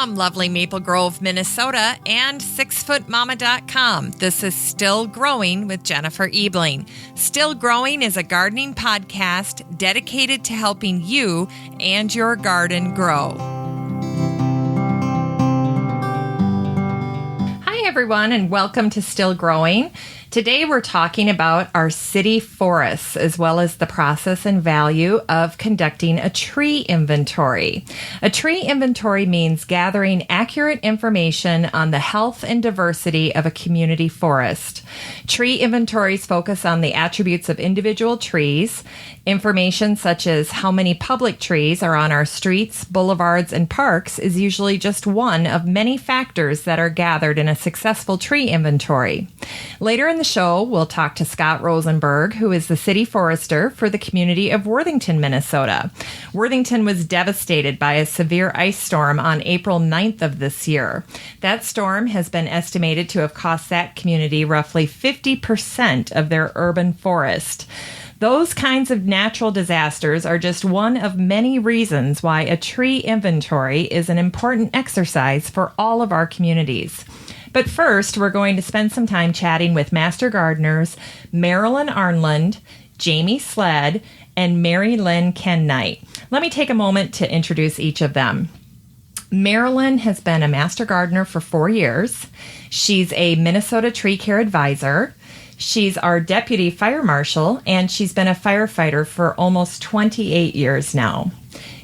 From lovely Maple Grove, Minnesota, and 6footmama.com, this is Still Growing with Jennifer Ebling. Still Growing is a gardening podcast dedicated to helping you and your garden grow. Hi, everyone, and welcome to Still Growing. Today we're talking about our city forests, as well as the process and value of conducting a tree inventory. A tree inventory means gathering accurate information on the health and diversity of a community forest. Tree inventories focus on the attributes of individual trees. Information such as how many public trees are on our streets, boulevards, and parks is usually just one of many factors that are gathered in a successful tree inventory. Later in the show, we'll talk to Scott Rosenberg, who is the city forester for the community of Worthington, Minnesota. Worthington was devastated by a severe ice storm on April 9th of this year. That storm has been estimated to have cost that community roughly 50% of their urban forest. Those kinds of natural disasters are just one of many reasons why a tree inventory is an important exercise for all of our communities. But first, we're going to spend some time chatting with Master Gardeners Marilyn Arnland, Jamie Sled, and Mary Lynn Ken-Knight. Let me take a moment to introduce each of them. Marilyn has been a Master Gardener for 4 years. She's a Minnesota Tree Care Advisor. She's our Deputy Fire Marshal, and she's been a firefighter for almost 28 years now.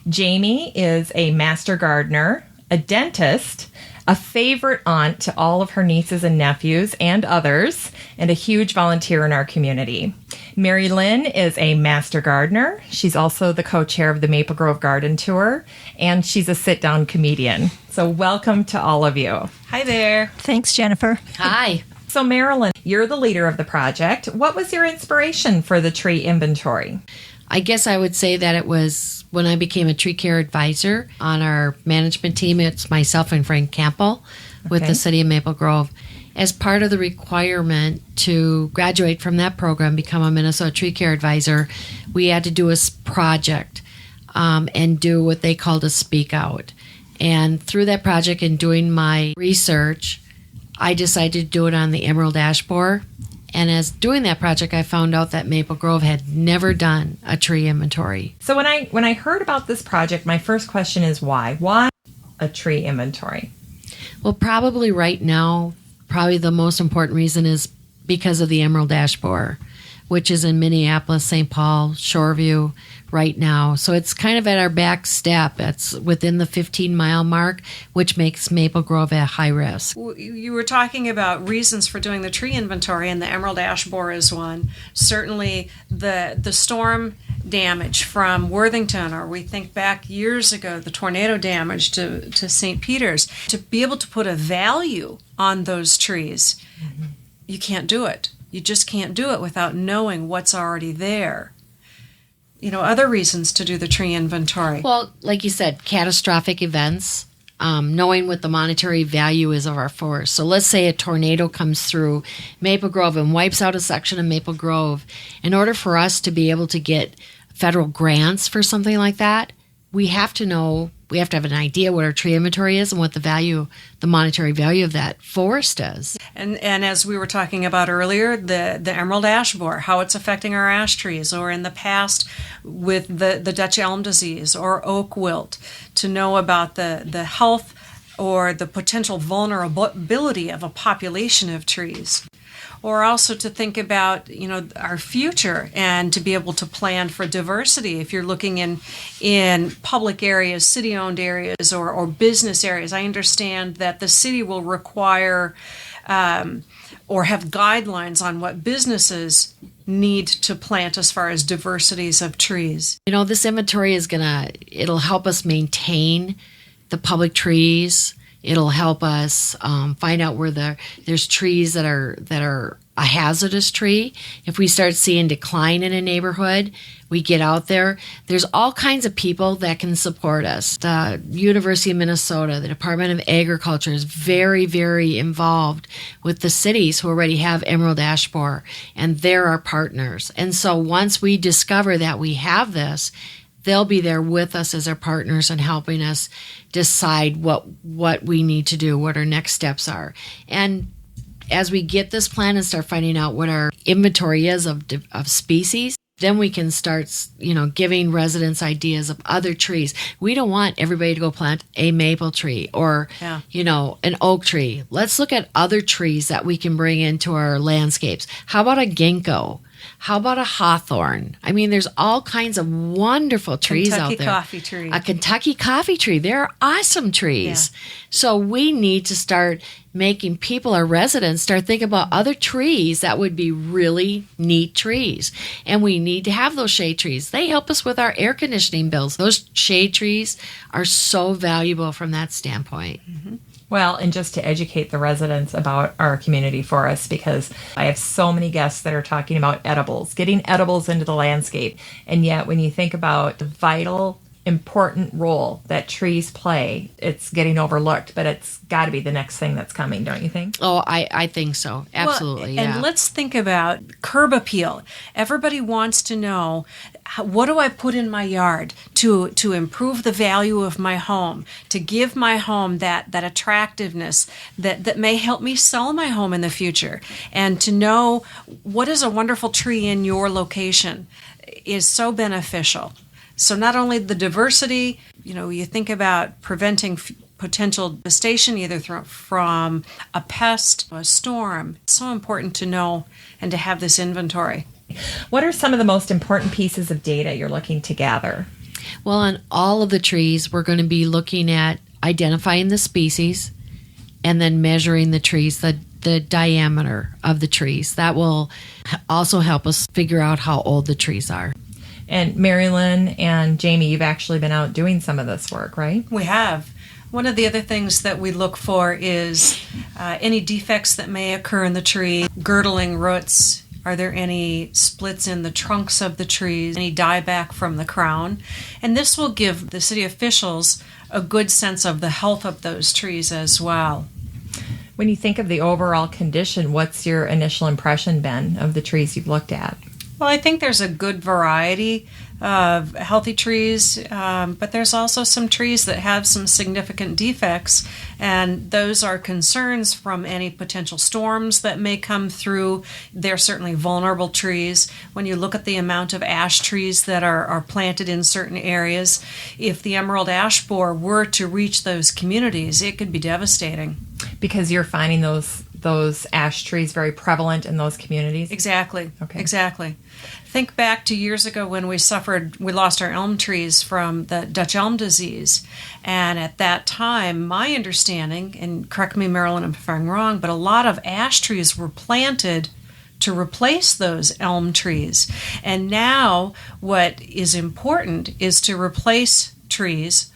Jamie is a Master Gardener, a dentist, a favorite aunt to all of her nieces and nephews and others, and a huge volunteer in our community. Mary Lynn is a Master Gardener. She's also the co-chair of the Maple Grove Garden Tour, and she's a sit-down comedian. So welcome to all of you. Hi there. Thanks, Jennifer. Hi. So Marilyn, you're the leader of the project. What was your inspiration for the tree inventory? I guess I would say that it was when I became a tree care advisor on our management team. It's myself and Frank Campbell with the city of Maple Grove. As part of the requirement to graduate from that program, become a Minnesota tree care advisor, we had to do a project and do what they called a speak out. And through that project and doing my research, I decided to do it on the emerald ash borer. And as doing that project, I found out that Maple Grove had never done a tree inventory. So when I heard about this project, my first question is why? Why a tree inventory? Well, probably right now, the most important reason is because of the emerald ash borer, which is in Minneapolis, St. Paul, Shoreview right now. So it's kind of at our back step. It's within the 15-mile mark, which makes Maple Grove at high risk. You were talking about reasons for doing the tree inventory, and the emerald ash borer is one. Certainly the storm damage from Worthington, or we think back years ago, the tornado damage to St. Peter's. To be able to put a value on those trees, you can't do it. You just can't do it without knowing what's already there. Other reasons to do the tree inventory. Well, like you said, catastrophic events, knowing what the monetary value is of our forest. So let's say a tornado comes through Maple Grove and wipes out a section of Maple Grove. In order for us to be able to get federal grants for something like that, we have to have an idea what our tree inventory is and what the monetary value of that forest is. And as we were talking about earlier, the emerald ash borer, how it's affecting our ash trees, or in the past with the Dutch elm disease or oak wilt, to know about the health or the potential vulnerability of a population of trees. Or also to think about, our future and to be able to plan for diversity. If you're looking in public areas, city-owned areas, or business areas, I understand that the city will require or have guidelines on what businesses need to plant as far as diversities of trees. This inventory it'll help us maintain the public trees. It'll help us find out where there's trees that are a hazardous tree. If we start seeing decline in a neighborhood, we get out there. There's all kinds of people that can support us. The University of Minnesota, the Department of Agriculture is very, very involved with the cities who already have emerald ash borer, and they're our partners. And so once we discover that we have this, they'll be there with us as our partners and helping us decide what we need to do, what our next steps are. And as we get this plan and start finding out what our inventory is of species, then we can start, giving residents ideas of other trees. We don't want everybody to go plant a maple tree or, an oak tree. Let's look at other trees that we can bring into our landscapes. How about a ginkgo? How about a hawthorn? I mean, there's all kinds of wonderful trees out there. Kentucky coffee tree. A Kentucky coffee tree. They're awesome trees. Yeah. So we need to start making people, our residents, start thinking about other trees that would be really neat trees. And we need to have those shade trees. They help us with our air conditioning bills. Those shade trees are so valuable from that standpoint. Mm-hmm. Well, and just to educate the residents about our community forest, because I have so many guests that are talking about edibles, getting edibles into the landscape. And yet when you think about the vital, important role that trees play, it's getting overlooked, but it's got to be the next thing that's coming, don't you think? Oh, I think so. Absolutely, And let's think about curb appeal. Everybody wants to know, what do I put in my yard to improve the value of my home, to give my home that attractiveness that may help me sell my home in the future, and to know what is a wonderful tree in your location is so beneficial. So not only the diversity, you think about preventing potential devastation either from a pest, a storm. It's so important to know and to have this inventory. What are some of the most important pieces of data you're looking to gather? Well, on all of the trees, we're going to be looking at identifying the species and then measuring the trees, the diameter of the trees. That will also help us figure out how old the trees are. And Marilyn and Jamie, you've actually been out doing some of this work, right? We have. One of the other things that we look for is any defects that may occur in the tree, girdling roots. Are there any splits in the trunks of the trees, any dieback from the crown? And this will give the city officials a good sense of the health of those trees as well. When you think of the overall condition, what's your initial impression been of the trees you've looked at? Well, I think there's a good variety of healthy trees, but there's also some trees that have some significant defects, and those are concerns from any potential storms that may come through. They're certainly vulnerable trees. When you look at the amount of ash trees that are planted in certain areas, if the emerald ash borer were to reach those communities, it could be devastating. Because you're finding those ash trees very prevalent in those communities? Exactly. Okay. Exactly. Think back to years ago when we lost our elm trees from the Dutch elm disease. And at that time, my understanding, and correct me, Marilyn, if I'm wrong, but a lot of ash trees were planted to replace those elm trees. And now what is important is to replace trees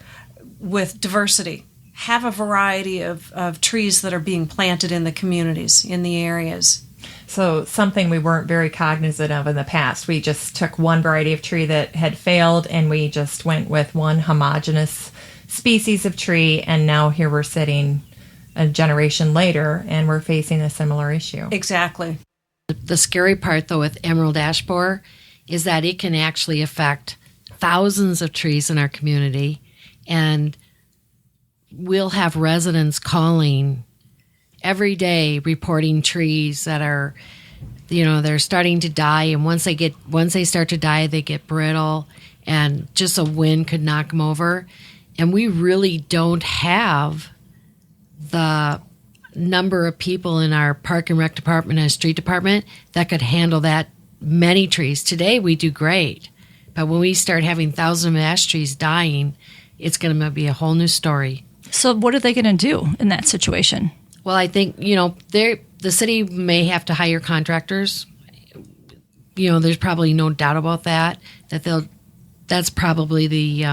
with diversity. Have a variety of trees that are being planted in the communities, in the areas. So something we weren't very cognizant of in the past. We just took one variety of tree that had failed and we just went with one homogeneous species of tree, and now here we're sitting a generation later and we're facing a similar issue. Exactly. The scary part, though, with emerald ash borer is that it can actually affect thousands of trees in our community, and we'll have residents calling every day reporting trees that are, they're starting to die, and once they start to die, they get brittle, and just a wind could knock them over. And we really don't have the number of people in our park and rec department and street department that could handle that many trees. Today we do great, but when we start having thousands of ash trees dying, it's going to be a whole new story. So what are they going to do in that situation? Well, I think, the city may have to hire contractors. There's probably no doubt about that that's probably the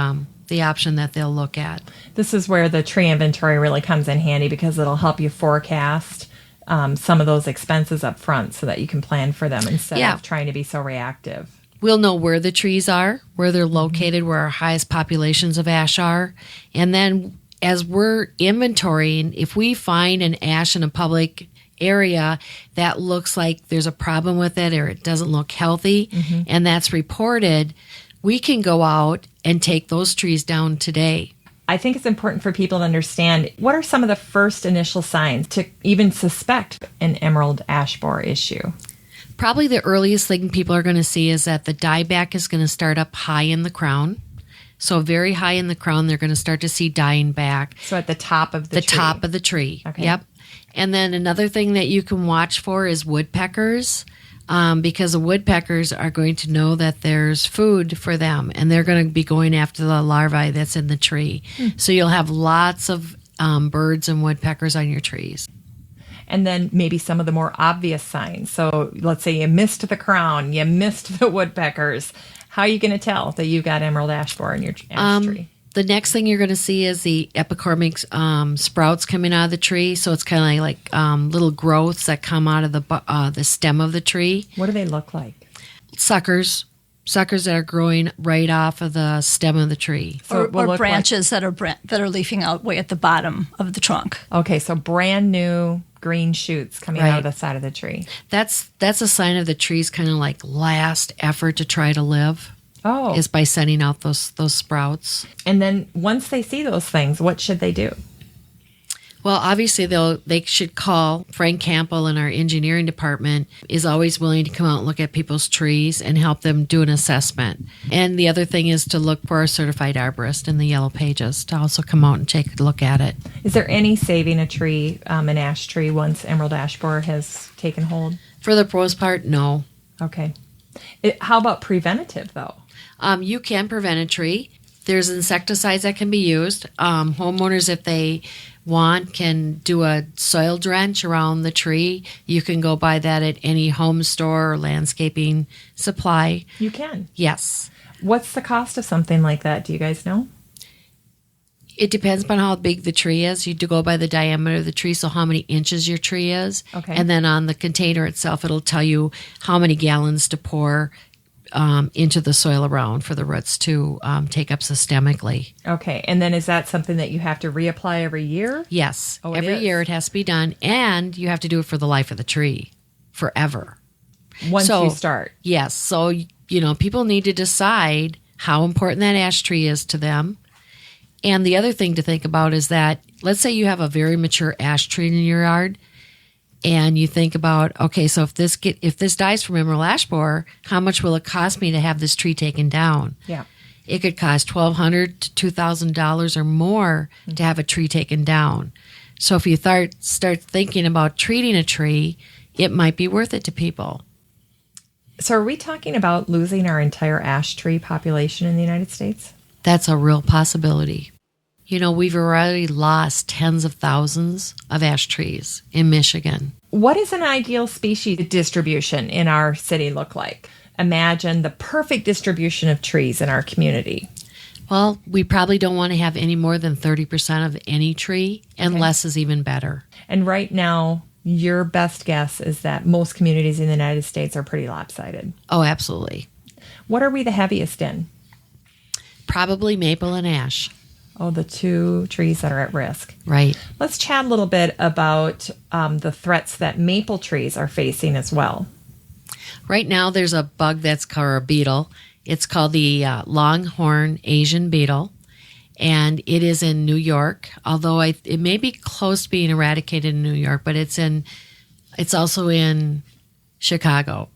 option that they'll look at. This is where the tree inventory really comes in handy, because it'll help you forecast some of those expenses up front so that you can plan for them instead of trying to be so reactive. We'll know where the trees are, where they're located, where our highest populations of ash are, and then as we're inventorying, if we find an ash in a public area that looks like there's a problem with it or it doesn't look healthy, and that's reported, we can go out and take those trees down today. I think it's important for people to understand what are some of the first initial signs to even suspect an emerald ash borer issue. Probably the earliest thing people are going to see is that the dieback is going to start up high in the crown. So very high in the crown, they're going to start to see dying back. So at the top of the tree. top of the tree. Okay. Yep. And then another thing that you can watch for is woodpeckers, because the woodpeckers are going to know that there's food for them, and they're going to be going after the larvae that's in the tree. So you'll have lots of birds and woodpeckers on your trees. And then maybe some of the more obvious signs. So let's say you missed the crown, you missed the woodpeckers. How are you going to tell that you've got emerald ash borer in your ash tree? The next thing you're going to see is the epicormic sprouts coming out of the tree. So it's kind of like little growths that come out of the stem of the tree. What do they look like? Suckers that are growing right off of the stem of the tree. So it will or look branches that are leafing out way at the bottom of the trunk. Okay, so brand new green shoots coming out of the side of the tree. That's a sign of the tree's kind of like last effort to try to live. Oh. Is by sending out those sprouts. And then once they see those things, what should they do? Well, obviously they should call. Frank Campbell in our engineering department is always willing to come out and look at people's trees and help them do an assessment. And the other thing is to look for a certified arborist in the yellow pages to also come out and take a look at it. Is there any saving a tree, an ash tree, once emerald ash borer has taken hold? For the most part, no. Okay. How about preventative, though? You can prevent a tree. There's insecticides that can be used. Homeowners, if they want, can do a soil drench around the tree. You can go buy that at any home store or landscaping supply. You can? Yes. What's the cost of something like that? Do you guys know? It depends upon how big the tree is. You do go by the diameter of the tree, so how many inches your tree is. Okay. And then on the container itself, it'll tell you how many gallons to pour into the soil around for the roots to take up systemically. Okay. And then is that something that you have to reapply every year? Yes. Oh, it every is? year it has to be done, and you have to do it for the life of the tree, forever. Once you start? Yes. So, people need to decide how important that ash tree is to them. And the other thing to think about is that, let's say you have a very mature ash tree in your yard, and you think about, okay, so if this dies from emerald ash borer, how much will it cost me to have this tree taken down? Yeah. It could cost $1,200 to $2,000 or more to have a tree taken down. So if you start thinking about treating a tree, it might be worth it to people. So are we talking about losing our entire ash tree population in the United States? That's a real possibility. We've already lost tens of thousands of ash trees in Michigan. What does an ideal species distribution in our city look like? Imagine the perfect distribution of trees in our community. Well, we probably don't want to have any more than 30% of any tree, and less is even better. And right now, your best guess is that most communities in the United States are pretty lopsided. Oh, absolutely. What are we the heaviest in? Probably maple and ash. Oh, the two trees that are at risk. Right. Let's chat a little bit about the threats that maple trees are facing as well. Right now, there's a bug that's called a beetle. It's called the longhorn Asian beetle, and it is in New York. Although it may be close to being eradicated in New York, but it's also in Chicago.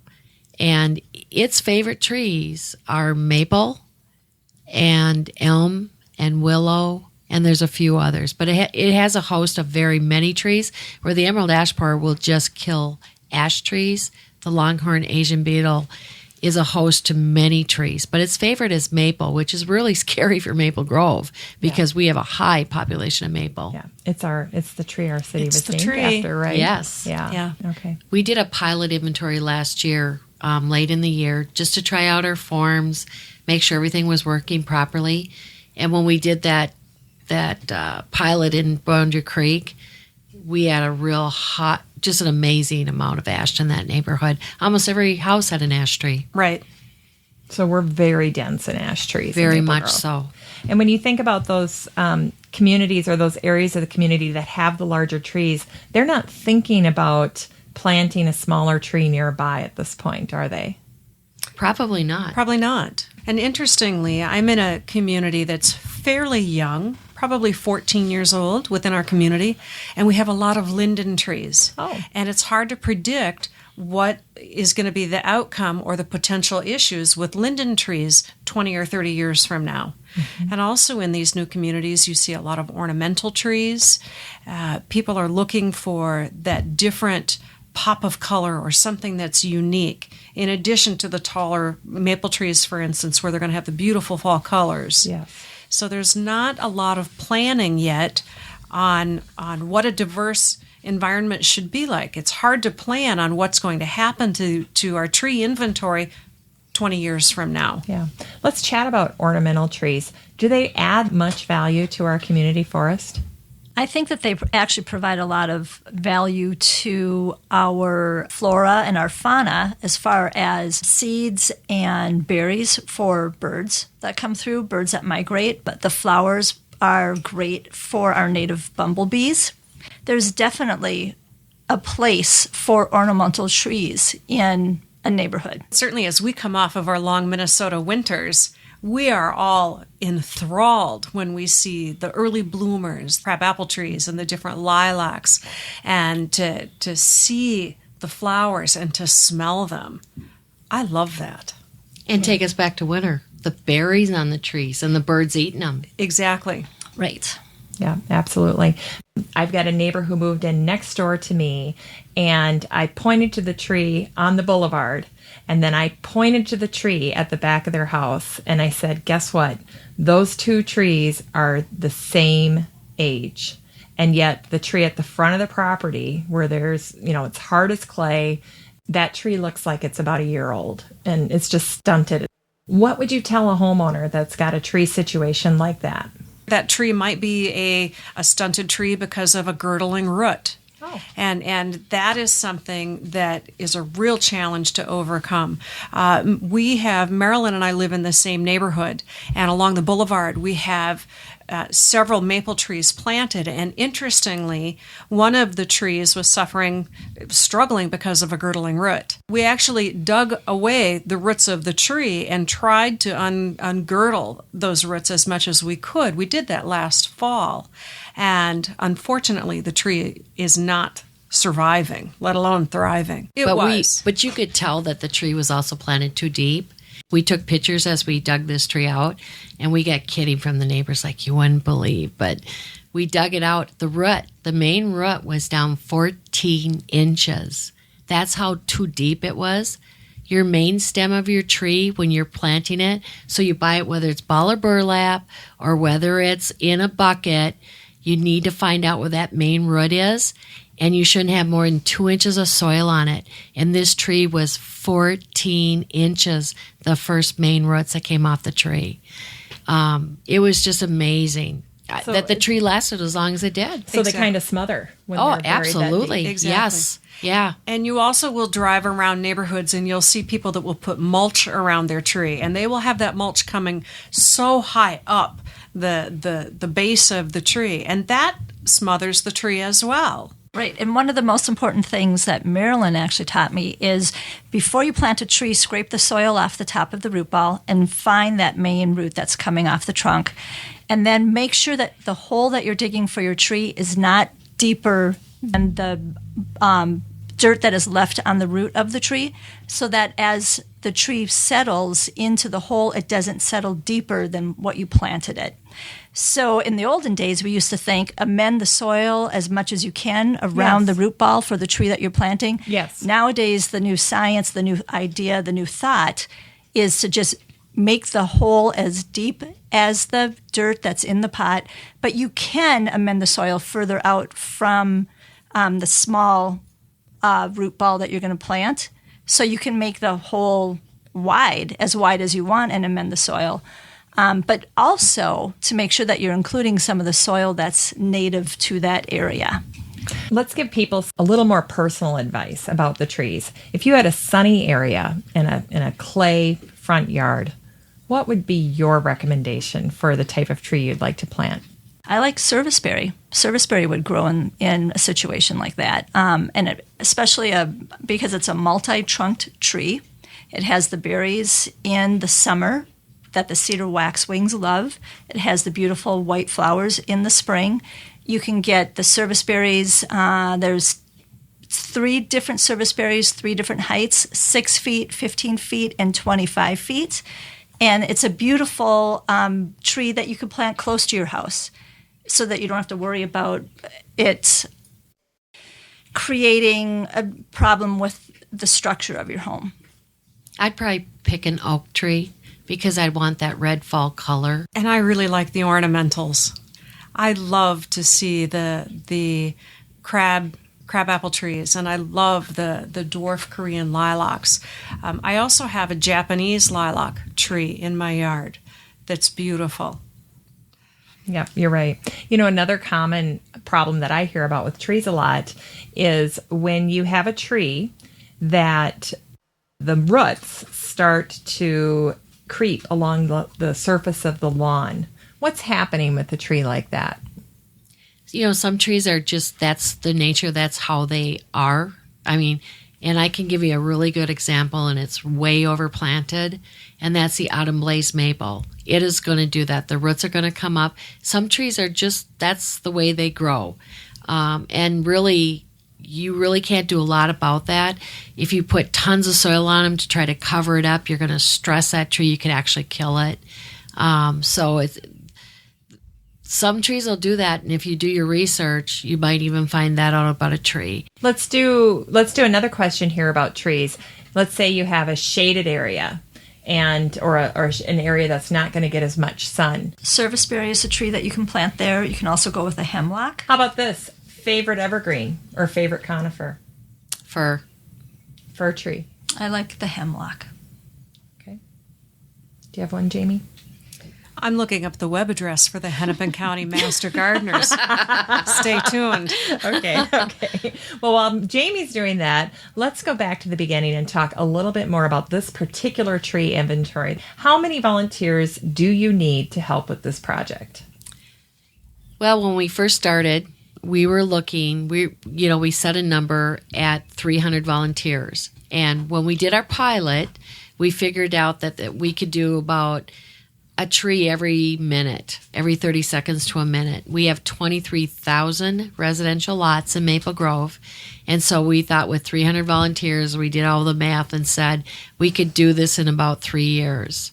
And its favorite trees are maple and elm and willow, and there's a few others. But it has a host of very many trees, where the emerald ash borer will just kill ash trees. The longhorn Asian beetle is a host to many trees, but its favorite is maple, which is really scary for Maple Grove because we have a high population of maple. Yeah, it's the tree our city was the named tree. after, right? Yes. Yeah. Okay. We did a pilot inventory last year, late in the year, just to try out our forms, make sure everything was working properly. And when we did that pilot in Boundary Creek, we had a real hot, just an amazing amount of ash in that neighborhood. Almost every house had an ash tree. Right. So we're very dense in ash trees. in Very Maple much Grove. so. And when you think about those communities or those areas of the community that have the larger trees, they're not thinking about planting a smaller tree nearby at this point, are they? Probably not. Probably not. And interestingly, I'm in a community that's fairly young, probably 14 years old within our community, and we have a lot of linden trees. Oh. And it's hard to predict what is going to be the outcome or the potential issues with linden trees 20 or 30 years from now. Mm-hmm. And also in these new communities, you see a lot of ornamental trees. People are looking for that different pop of color or something that's unique, in addition to the taller maple trees, for instance, where they're going to have the beautiful fall colors. Yes. So there's not a lot of planning yet on what a diverse environment should be like. It's hard to plan on what's going to happen to our tree inventory 20 years from now. Yeah. Let's chat about ornamental trees. Do they add much value to our community forest? I think that they actually provide a lot of value to our flora and our fauna as far as seeds and berries for birds that come through, birds that migrate, but the flowers are great for our native bumblebees. There's definitely a place for ornamental trees in a neighborhood. Certainly, as we come off of our long Minnesota winters, we are all enthralled when we see the early bloomers, crabapple trees and the different lilacs, and to see the flowers and to smell them. I love that. And take us back to winter. The berries on the trees and the birds eating them. Exactly. Right. Yeah, absolutely. I've got a neighbor who moved in next door to me, and I pointed to the tree on the boulevard, and then I pointed to the tree at the back of their house, and I said, guess what? Those two trees are the same age. And yet the tree at the front of the property, where there's, it's hard as clay, that tree looks like it's about a year old, and it's just stunted. What would you tell a homeowner that's got a tree situation like that? That tree might be a stunted tree because of a girdling root. Oh. And that is something that is a real challenge to overcome. Marilyn and I live in the same neighborhood, and along the boulevard we have several maple trees planted. And interestingly, one of the trees was struggling because of a girdling root. We actually dug away the roots of the tree and tried to ungirdle those roots as much as we could. We did that last fall. And unfortunately, the tree is not surviving, let alone thriving. But you could tell that the tree was also planted too deep. We took pictures as we dug this tree out, and we got kidding from the neighbors like you wouldn't believe. But we dug it out. The main root was down 14 inches. That's how too deep it was. Your main stem of your tree, when you're planting it, so you buy it whether it's ball or burlap or whether it's in a bucket, you need to find out where that main root is, and you shouldn't have more than 2 inches of soil on it. And this tree was 14 inches, the first main roots that came off the tree. It was just amazing that the tree lasted as long as it did. So they kind of smother when they're buried absolutely. that deep. Exactly. Yes. Yeah. And you also will drive around neighborhoods and you'll see people that will put mulch around their tree, and they will have that mulch coming so high up the base of the tree, and that smothers the tree as well. Right. And one of the most important things that Marilyn actually taught me is before you plant a tree, scrape the soil off the top of the root ball and find that main root that's coming off the trunk. And then make sure that the hole that you're digging for your tree is not deeper than the dirt that is left on the root of the tree, so that as the tree settles into the hole, it doesn't settle deeper than what you planted it. So in the olden days, we used to think, amend the soil as much as you can around the root ball for the tree that you're planting. Yes. Nowadays, the new science, the new idea, the new thought is to just make the hole as deep as the dirt that's in the pot, but you can amend the soil further out from the small root ball that you're going to plant. So you can make the hole wide as you want, and amend the soil. But also to make sure that you're including some of the soil that's native to that area. Let's give people a little more personal advice about the trees. If you had a sunny area in a clay front yard, what would be your recommendation for the type of tree you'd like to plant? I like serviceberry. Serviceberry would grow in a situation like that, especially because it's a multi-trunked tree. It has the berries in the summer that the cedar waxwings love. It has the beautiful white flowers in the spring. You can get the serviceberries. There's 3 different serviceberries, 3 different heights, 6 feet, 15 feet, and 25 feet. And it's a beautiful tree that you can plant close to your house so that you don't have to worry about it creating a problem with the structure of your home. I'd probably pick an oak tree because I'd want that red fall color. And I really like the ornamentals. I love to see the crabapple trees, and I love the dwarf Korean lilacs. I also have a Japanese lilac tree in my yard that's beautiful. Yep, you're right. Another common problem that I hear about with trees a lot is when you have a tree that the roots start to creep along the surface of the lawn. What's happening with a tree like that? Some trees are just, that's the nature, that's how they are. And I can give you a really good example, and it's way overplanted, and that's the autumn blaze maple. It is going to do that. The roots are going to come up. Some trees are just, that's the way they grow. And really, you really can't do a lot about that. If you put tons of soil on them to try to cover it up, you're going to stress that tree. You could actually kill it. Some trees will do that, and if you do your research, you might even find that out about a tree. Let's do another question here about trees. Let's say you have a shaded area or an area that's not going to get as much sun. Serviceberry is a tree that you can plant there. You can also go with a hemlock. How about this? Favorite evergreen or favorite conifer? Fir tree. I like the hemlock. Okay. Do you have one, Jamie? I'm looking up the web address for the Hennepin County Master Gardeners. Stay tuned. Okay. Well, while Jamie's doing that, let's go back to the beginning and talk a little bit more about this particular tree inventory. How many volunteers do you need to help with this project? Well, when we first started, we were looking, we set a number at 300 volunteers. And when we did our pilot, we figured out that we could do about a tree every minute, every 30 seconds to a minute. We have 23,000 residential lots in Maple Grove. And so we thought with 300 volunteers, we did all the math and said we could do this in about 3 years.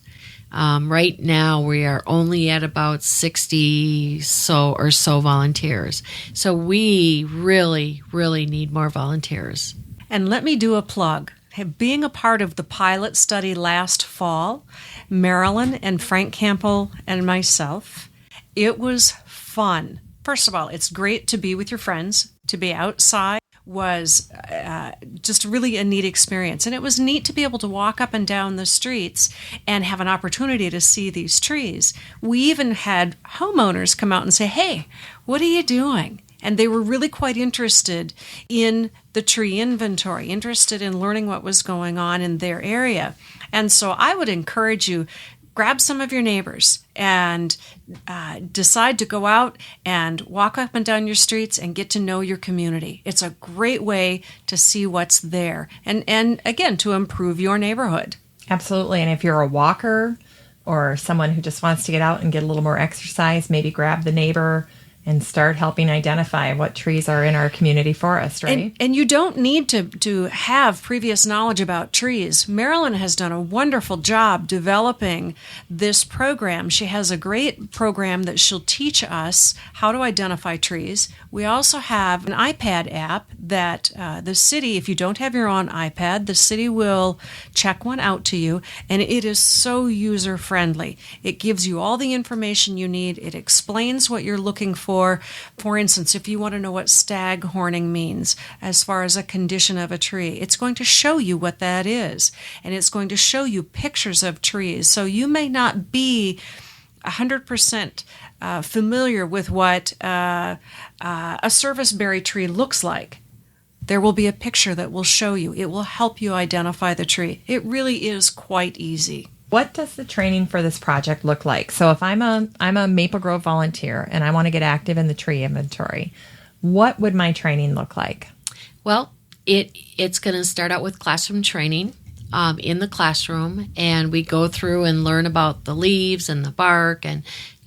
Right now, we are only at about 60 or so volunteers. So we really, really need more volunteers. And let me do a plug. Being a part of the pilot study last fall, Marilyn and Frank Campbell and myself, it was fun. First of all, it's great to be with your friends, to be outside was just really a neat experience. And it was neat to be able to walk up and down the streets and have an opportunity to see these trees. We even had homeowners come out and say, "Hey, what are you doing?" And they were really quite interested in the tree inventory, interested in learning what was going on in their area. And so I would encourage you, grab some of your neighbors and decide to go out and walk up and down your streets and get to know your community. It's a great way to see what's there and again, to improve your neighborhood. Absolutely. And if you're a walker or someone who just wants to get out and get a little more exercise, maybe grab the neighbor and start helping identify what trees are in our community forest, right? And you don't need to have previous knowledge about trees. Marilyn has done a wonderful job developing this program. She has a great program that she'll teach us how to identify trees. We also have an iPad app that the city, if you don't have your own iPad, the city will check one out to you, and it is so user-friendly. It gives you all the information you need. It explains what you're looking for. For instance, if you want to know what staghorning means as far as a condition of a tree, it's going to show you what that is, and it's going to show you pictures of trees. So you may not be 100% familiar with what a serviceberry tree looks like. There will be a picture that will show you. It will help you identify the tree. It really is quite easy. What does the training for this project look like? So if I'm a Maple Grove volunteer and I want to get active in the tree inventory, what would my training look like? Well, it's going to start out with classroom training. in the classroom, and we go through and learn about the leaves and the bark and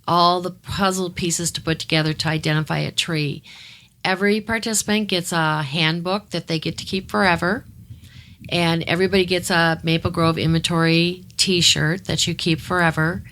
all the puzzle pieces to put together to identify a tree. Every participant gets a handbook that they get to keep forever, and everybody gets a Maple Grove Inventory t-shirt that you keep forever.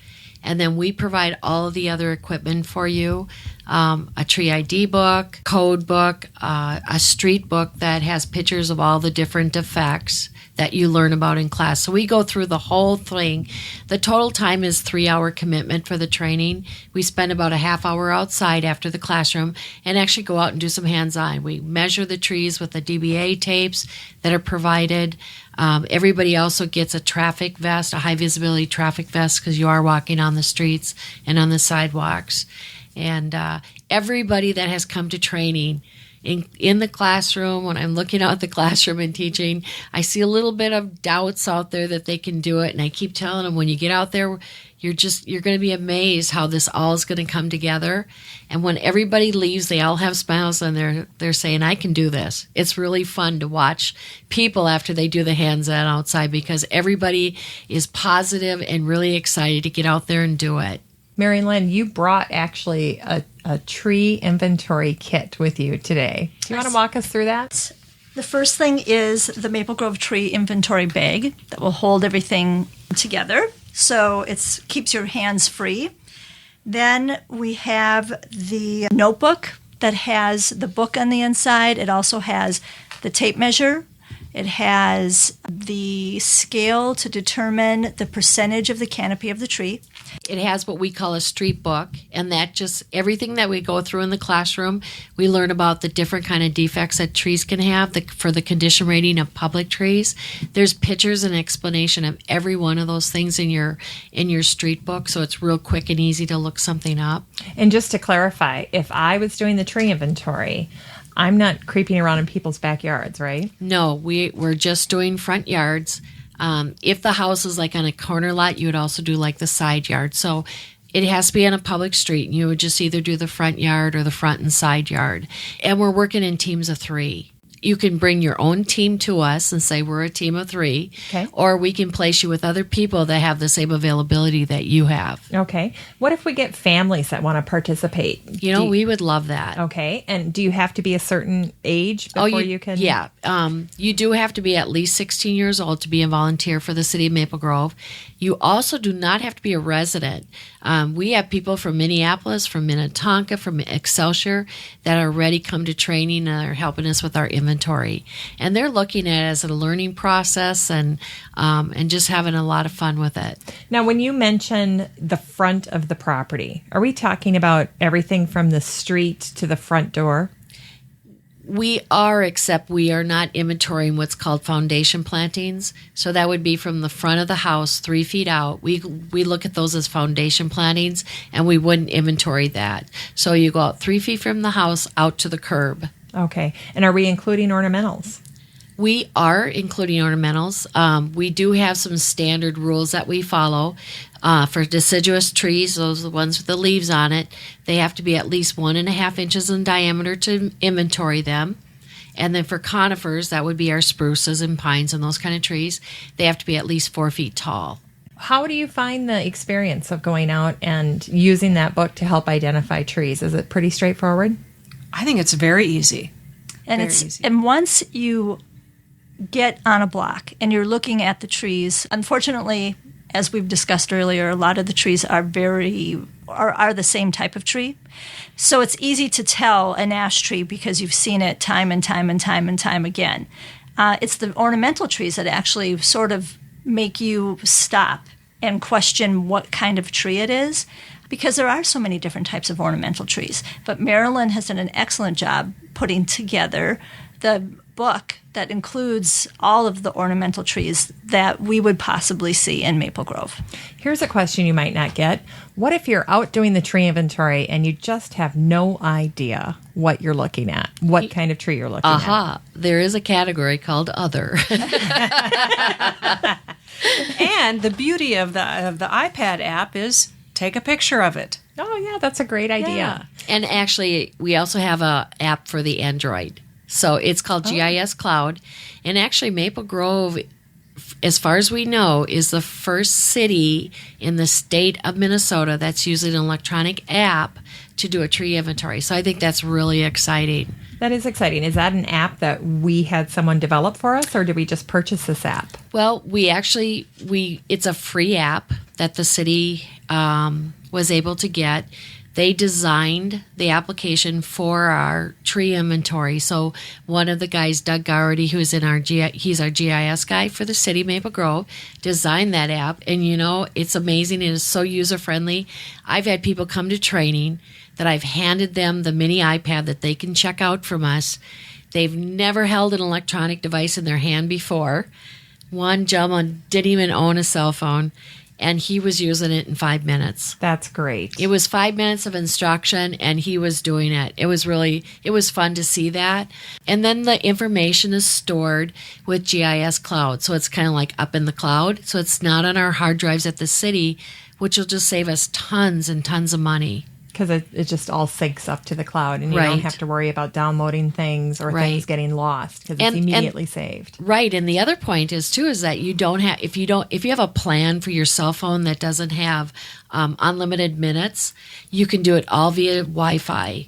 And then we provide all of the other equipment for you, a tree ID book, code book, a street book that has pictures of all the different effects that you learn about in class. So we go through the whole thing. The total time is 3-hour commitment for the training. We spend about a half hour outside after the classroom and actually go out and do some hands-on. We measure the trees with the DBA tapes that are provided. Everybody also gets a traffic vest, a high visibility traffic vest, because you are walking on the streets and on the sidewalks. And everybody that has come to training in the classroom, when I'm looking out at the classroom and teaching, I see a little bit of doubts out there that they can do it. And I keep telling them, when you get out there, you're going to be amazed how this all is going to come together. And when everybody leaves, they all have smiles and they're saying, I can do this. It's really fun to watch people after they do the hands-on outside, because everybody is positive and really excited to get out there and do it. Mary Lynn, you brought actually a tree inventory kit with you today. Do you want to walk us through that? The first thing is the Maple Grove Tree Inventory bag that will hold everything together, so it keeps your hands free. Then we have the notebook that has the book on the inside. It also has the tape measure. It has the scale to determine the percentage of the canopy of the tree. It has what we call a street book, and that just everything that we go through in the classroom, we learn about the different kind of defects that trees can have for the condition rating of public trees. There's pictures and explanation of every one of those things in your street book, so it's real quick and easy to look something up. And just to clarify, if I was doing the tree inventory, I'm not creeping around in people's backyards, right? No, we're just doing front yards. If the house is like on a corner lot, you would also do like the side yard. So it has to be on a public street, and you would just either do the front yard or the front and side yard. And we're working in teams of 3. You can bring your own team to us and say we're a team of 3, okay, or we can place you with other people that have the same availability that you have. Okay. What if we get families that want to participate? We would love that. Okay. And do you have to be a certain age before you can? Yeah. You do have to be at least 16 years old to be a volunteer for the City of Maple Grove. You also do not have to be a resident. We have people from Minneapolis, from Minnetonka, from Excelsior that are ready to come to training and are helping us with our inventory. And they're looking at it as a learning process and just having a lot of fun with it. Now, when you mention the front of the property, are we talking about everything from the street to the front door? We are, except we are not inventorying what's called foundation plantings. So that would be from the front of the house 3 feet out. We look at those as foundation plantings, and we wouldn't inventory that. So you go out 3 feet from the house out to the curb. Okay. And are we including ornamentals? We are including ornamentals. We do have some standard rules that we follow. For deciduous trees, those are the ones with the leaves on it, they have to be at least 1.5 inches in diameter to inventory them. And then for conifers, that would be our spruces and pines and those kind of trees, they have to be at least 4 feet tall. How do you find the experience of going out and using that book to help identify trees? Is it pretty straightforward? I think it's very easy. And once you get on a block and you're looking at the trees, unfortunately, as we've discussed earlier, a lot of the trees are the same type of tree. So it's easy to tell an ash tree because you've seen it time and time and time and time again. It's the ornamental trees that actually sort of make you stop and question what kind of tree it is, because there are so many different types of ornamental trees. But Marilyn has done an excellent job putting together the book that includes all of the ornamental trees that we would possibly see in Maple Grove. Here's a question you might not get. What if you're out doing the tree inventory and you just have no idea what you're looking at, what kind of tree you're looking at? There is a category called Other. And the beauty of the iPad app is take a picture of it. Oh, yeah, that's a great idea. Yeah. And actually, we also have an app for the Android. So it's called GIS Cloud. And actually, Maple Grove as far as we know, is the first city in the state of Minnesota that's using an electronic app to do a tree inventory. So I think that's really exciting. That is exciting. Is that an app that we had someone develop for us, or did we just purchase this app? Well, it's a free app that the city was able to get. They designed the application for our tree inventory. So one of the guys, Doug Garrity, who's he's our GIS guy for the city of Maple Grove, designed that app. And it's amazing. It is so user friendly. I've had people come to training that I've handed them the mini iPad that they can check out from us. They've never held an electronic device in their hand before. One gentleman didn't even own a cell phone, and he was using it in 5 minutes. That's great. It was 5 minutes of instruction, and he was doing it. It was fun to see that. And then the information is stored with GIS Cloud, so it's kind of like up in the cloud. So it's not on our hard drives at the city, which will just save us tons and tons of money. Because it just all syncs up to the cloud, and you Right. don't have to worry about downloading things or Right. things getting lost, because it's And- immediately saved. Right, and the other point is that you don't have if you have a plan for your cell phone that doesn't have unlimited minutes, you can do it all via Wi-Fi.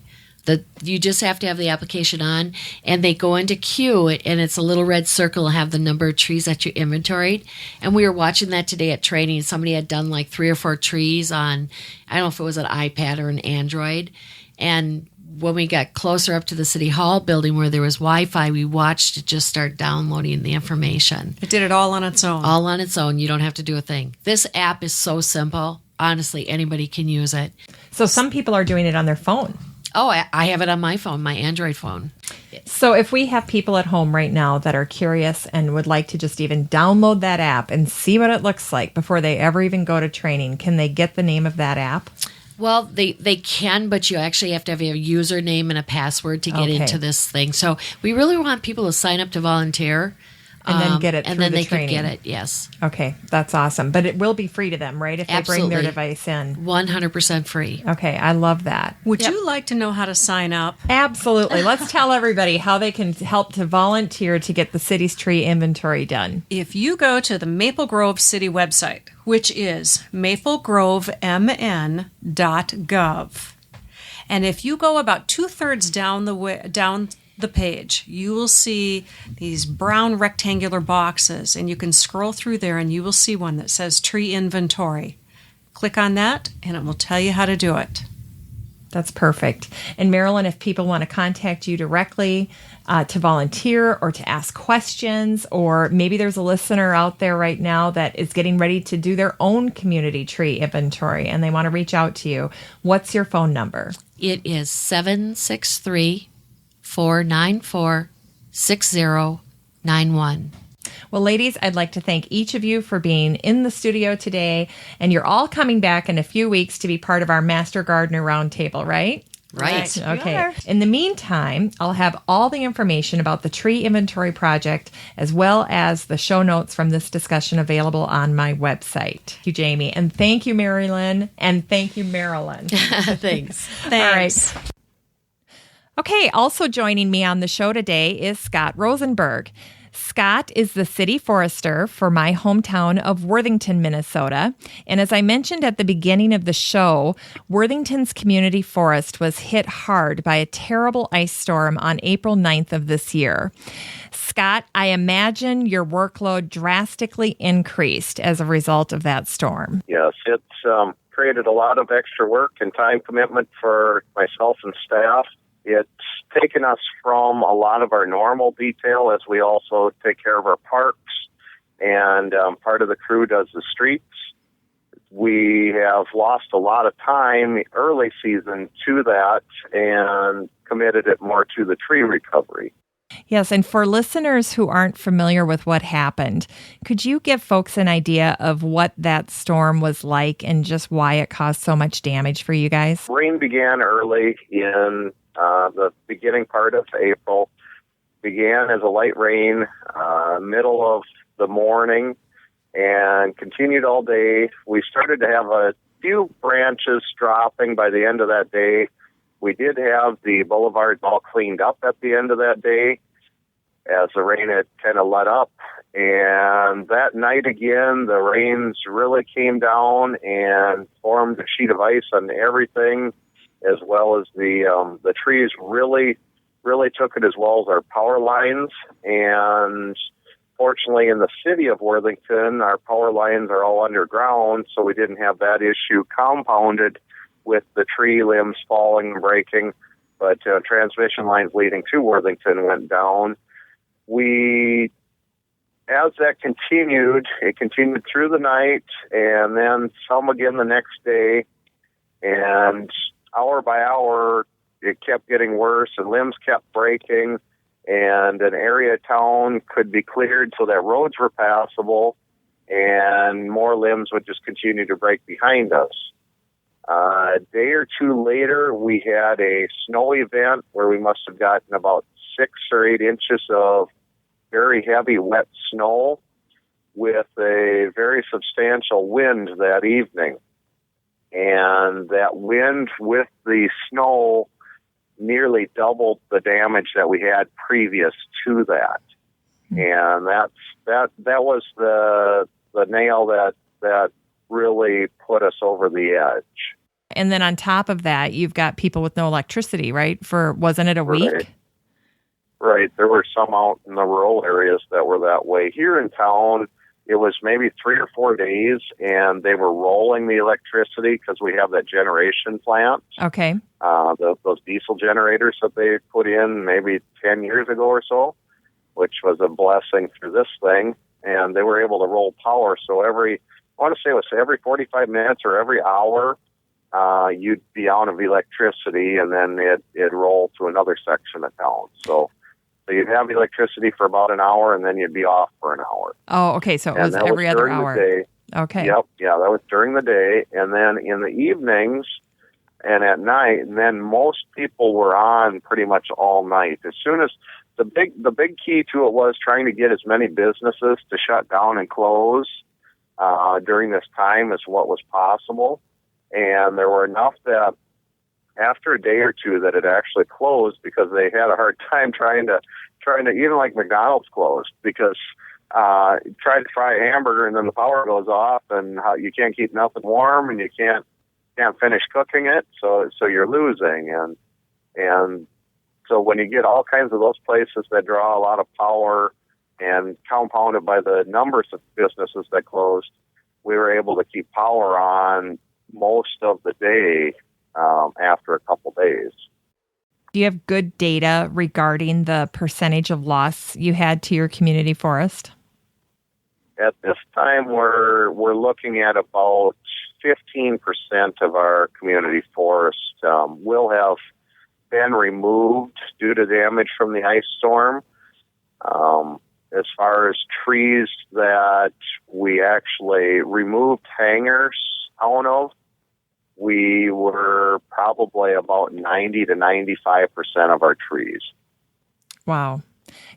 You just have to have the application on, and they go into queue, and it's a little red circle and have the number of trees that you inventoried. And we were watching that today at training. Somebody had done like 3 or 4 trees on, I don't know if it was an iPad or an Android. And when we got closer up to the City Hall building where there was Wi-Fi, we watched it just start downloading the information. It did it all on its own. All on its own. You don't have to do a thing. This app is so simple. Honestly, anybody can use it. So some people are doing it on their phone. Oh, I have it on my phone, my Android phone. So if we have people at home right now that are curious and would like to just even download that app and see what it looks like before they ever even go to training, can they get the name of that app? Well, they can, but you actually have to have a username and a password to get Okay. into this thing. So we really want people to sign up to volunteer. And then get it and through then the they training. could get it, yes. Okay, that's awesome. But it will be free to them, right? If they bring their Absolutely. device in. 100% free. Okay, I love that. Would you like to know how to sign up? Absolutely. Let's tell everybody how they can help to volunteer to get the city's tree inventory done. If you go to the Maple Grove City website, which is maplegrovemn.gov, and if you go about 2/3 down the page, you will see these brown rectangular boxes, and you can scroll through there and you will see one that says tree inventory. Click on that and it will tell you how to do it. That's perfect. And Marilyn, if people want to contact you directly to volunteer or to ask questions, or maybe there's a listener out there right now that is getting ready to do their own community tree inventory and they want to reach out to you, what's your phone number? It is 763-494-6091. Well, ladies, I'd like to thank each of you for being in the studio today, and you're all coming back in a few weeks to be part of our Master Gardener Roundtable, right? Right. Okay. In the meantime, I'll have all the information about the tree inventory project as well as the show notes from this discussion available on my website. Thank you, Jamie. And thank you, Mary Lynn. And thank you, Marilyn. Thanks. Thanks. All right. Okay, also joining me on the show today is Scott Rosenberg. Scott is the city forester for my hometown of Worthington, Minnesota. And as I mentioned at the beginning of the show, Worthington's community forest was hit hard by a terrible ice storm on April 9th of this year. Scott, I imagine your workload drastically increased as a result of that storm. Yes, it's created a lot of extra work and time commitment for myself and staff. It's taken us from a lot of our normal detail as we also take care of our parks, and part of the crew does the streets. We have lost a lot of time early season to that and committed it more to the tree recovery. Yes, and for listeners who aren't familiar with what happened, could you give folks an idea of what that storm was like and just why it caused so much damage for you guys? Rain began early in the beginning part of April. Began as a light rain, middle of the morning, and continued all day. We started to have a few branches dropping by the end of that day. We did have the boulevards all cleaned up at the end of that day as the rain had kind of let up. And that night again, the rains really came down and formed a sheet of ice on everything, as well as the trees really took it, as well as our power lines. And fortunately, in the city of Worthington, our power lines are all underground, so we didn't have that issue compounded with the tree limbs falling and breaking. But transmission lines leading to Worthington went down. As that continued, it continued through the night, and then some again the next day. And hour by hour, it kept getting worse, and limbs kept breaking, and an area of town could be cleared so that roads were passable, and more limbs would just continue to break behind us. A day or two later, we had a snow event where we must have gotten about 6 or 8 inches of very heavy, wet snow with a very substantial wind that evening. And that wind with the snow nearly doubled the damage that we had previous to that. And that was the nail that really put us over the edge. And then on top of that, you've got people with no electricity, right? Wasn't it a week? Right. There were some out in the rural areas that were that way. Here in town, it was maybe 3 or 4 days, and they were rolling the electricity because we have that generation plant. Okay. Those diesel generators that they put in maybe 10 years ago or so, which was a blessing through this thing. And they were able to roll power. So I want to say it was every 45 minutes or every hour, you'd be out of electricity, and then it'd roll to another section of town. So you'd have electricity for about an hour, and then you'd be off for an hour. Oh, okay. So it was every other hour. Day. Okay. Yep. Yeah, that was during the day. And then in the evenings and at night, and then most people were on pretty much all night. As soon as the big key to it was trying to get as many businesses to shut down and close during this time as what was possible. And there were enough that after a day or two that it actually closed because they had a hard time trying to even like McDonald's closed because try to fry a hamburger and then the power goes off and you can't keep nothing warm and you can't finish cooking it, so you're losing. And so when you get all kinds of those places that draw a lot of power and compounded by the numbers of businesses that closed, we were able to keep power on most of the day after a couple days. Do you have good data regarding the percentage of loss you had to your community forest? At this time, we're looking at about 15% of our community forest will have been removed due to damage from the ice storm. As far as trees that we actually removed hangers out of, we were probably about 90 to 95% of our trees. Wow.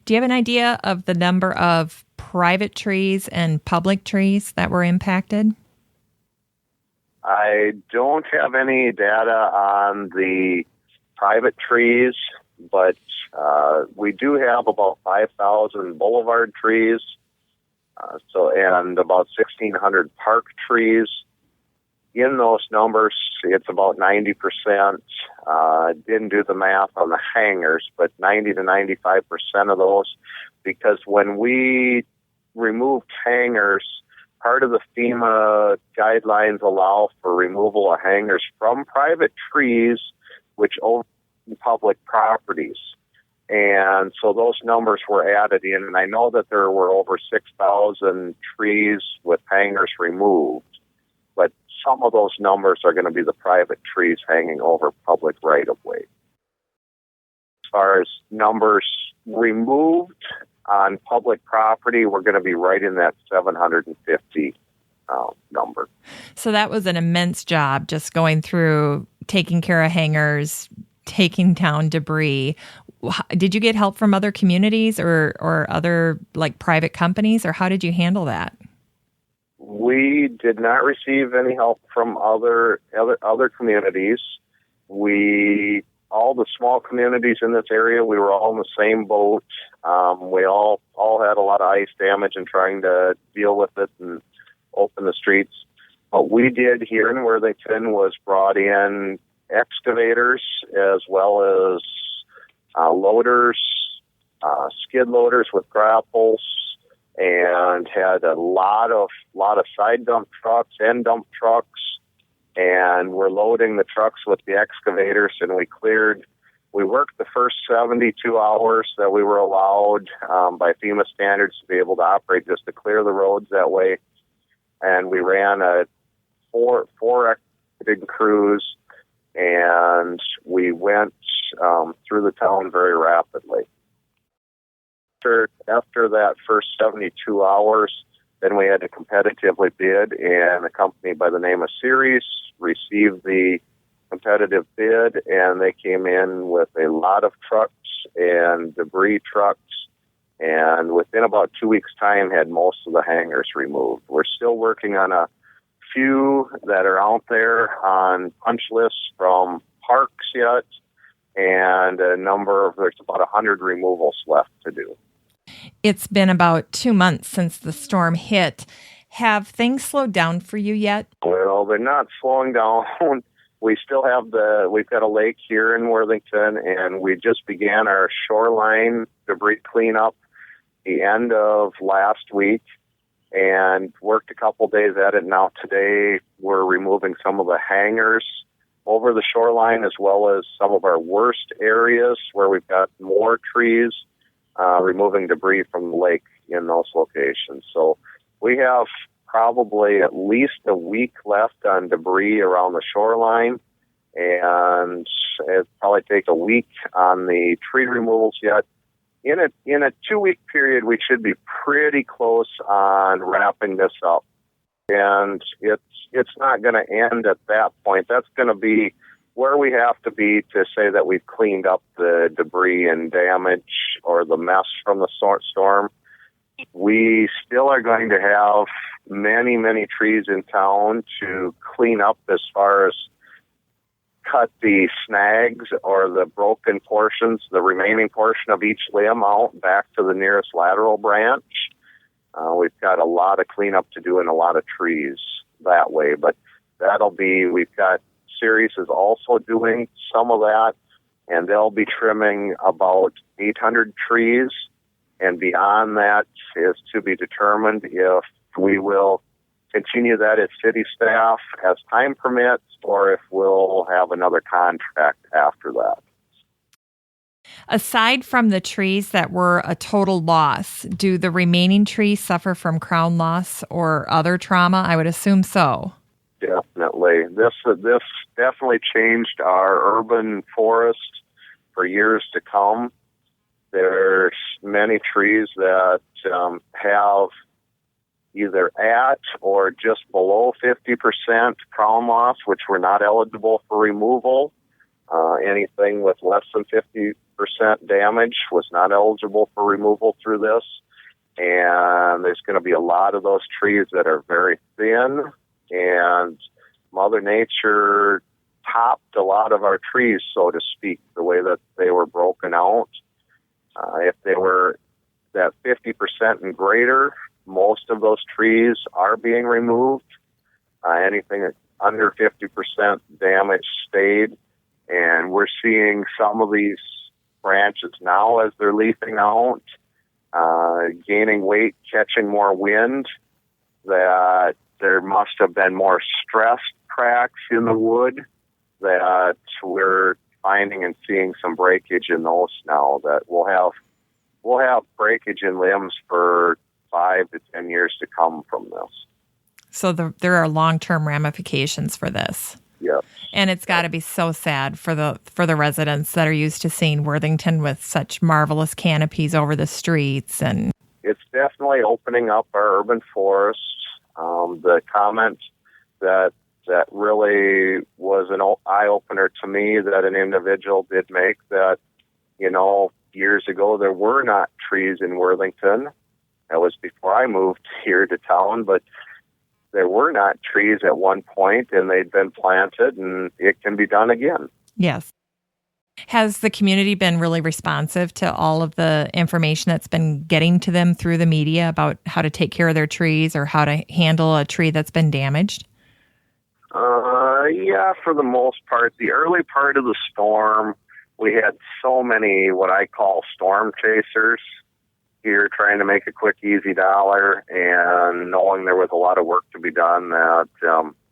Do you have an idea of the number of private trees and public trees that were impacted? I don't have any data on the private trees, but we do have about 5,000 boulevard trees, and about 1,600 park trees. In those numbers, it's about 90%. Didn't do the math on the hangers, but 90 to 95% of those, because when we removed hangers, part of the FEMA guidelines allow for removal of hangers from private trees, which own public properties. And so those numbers were added in, and I know that there were over 6,000 trees with hangers removed. But some of those numbers are going to be the private trees hanging over public right-of-way. As far as numbers removed on public property, we're going to be right in that 750 number. So that was an immense job, just going through taking care of hangers, taking down debris. Did you get help from other communities or other like private companies, or how did you handle that? We did not receive any help from other communities. All the small communities in this area, we were all in the same boat. We all had a a lot of ice damage and trying to deal with it and open the streets. What we did here in Worthington was brought in excavators as well as loaders, skid loaders with grapples, and had a lot of side dump trucks, end dump trucks, and we're loading the trucks with the excavators, and we worked the first 72 hours that we were allowed by FEMA standards to be able to operate, just to clear the roads that way. And we ran four excavating crews, and we went through the town very rapidly. After that first 72 hours, then we had to competitively bid, and a company by the name of Ceres received the competitive bid, and they came in with a lot of trucks and debris trucks, and within about 2 weeks' time had most of the hangars removed. We're still working on a few that are out there on punch lists from parks yet, and there's about 100 removals left to do. It's been about 2 months since the storm hit. Have things slowed down for you yet? Well, they're not slowing down. We still have we've got a lake here in Worthington, and we just began our shoreline debris cleanup the end of last week and worked a couple days at it. Now today we're removing some of the hangars over the shoreline, as well as some of our worst areas where we've got more trees, removing debris from the lake in those locations. So we have probably at least a week left on debris around the shoreline, and it'll probably take a week on the tree removals yet. In a 2-week period, we should be pretty close on wrapping this up. And it's not going to end at that point. That's going to be where we have to be to say that we've cleaned up the debris and damage or the mess from the storm. We still are going to have many, many trees in town to clean up, as far as cut the snags or the broken portions, the remaining portion of each limb out back to the nearest lateral branch. We've got a lot of cleanup to do in a lot of trees that way, but we've got Ceres is also doing some of that, and they'll be trimming about 800 trees, and beyond that is to be determined if we will continue that as city staff as time permits, or if we'll have another contract after that. Aside from the trees that were a total loss, do the remaining trees suffer from crown loss or other trauma? I would assume so. Definitely. This definitely changed our urban forest for years to come. There's many trees that have either at or just below 50% crown loss, which were not eligible for removal. Anything with less than 50% damage was not eligible for removal through this. And there's going to be a lot of those trees that are very thin, and Mother Nature topped a lot of our trees, so to speak, the way that they were broken out. If they were that 50% and greater, most of those trees are being removed. Anything under 50% damage stayed. And we're seeing some of these branches now as they're leafing out, gaining weight, catching more wind, that there must have been more stressed cracks in the wood, that we're finding and seeing some breakage in those now, that we'll have breakage in limbs for 5 to 10 years to come from this. So there are long-term ramifications for this. Yes. And it's got to be so sad for the residents that are used to seeing Worthington with such marvelous canopies over the streets. And it's definitely opening up our urban forests. The comment that really was an eye-opener to me that an individual did make, that, years ago there were not trees in Worthington. That was before I moved here to town, but there were not trees at one point, and they'd been planted, and it can be done again. Yes. Has the community been really responsive to all of the information that's been getting to them through the media about how to take care of their trees or how to handle a tree that's been damaged? Yeah, for the most part. The early part of the storm, we had so many what I call storm chasers here trying to make a quick, easy dollar, and knowing there was a lot of work to be done, that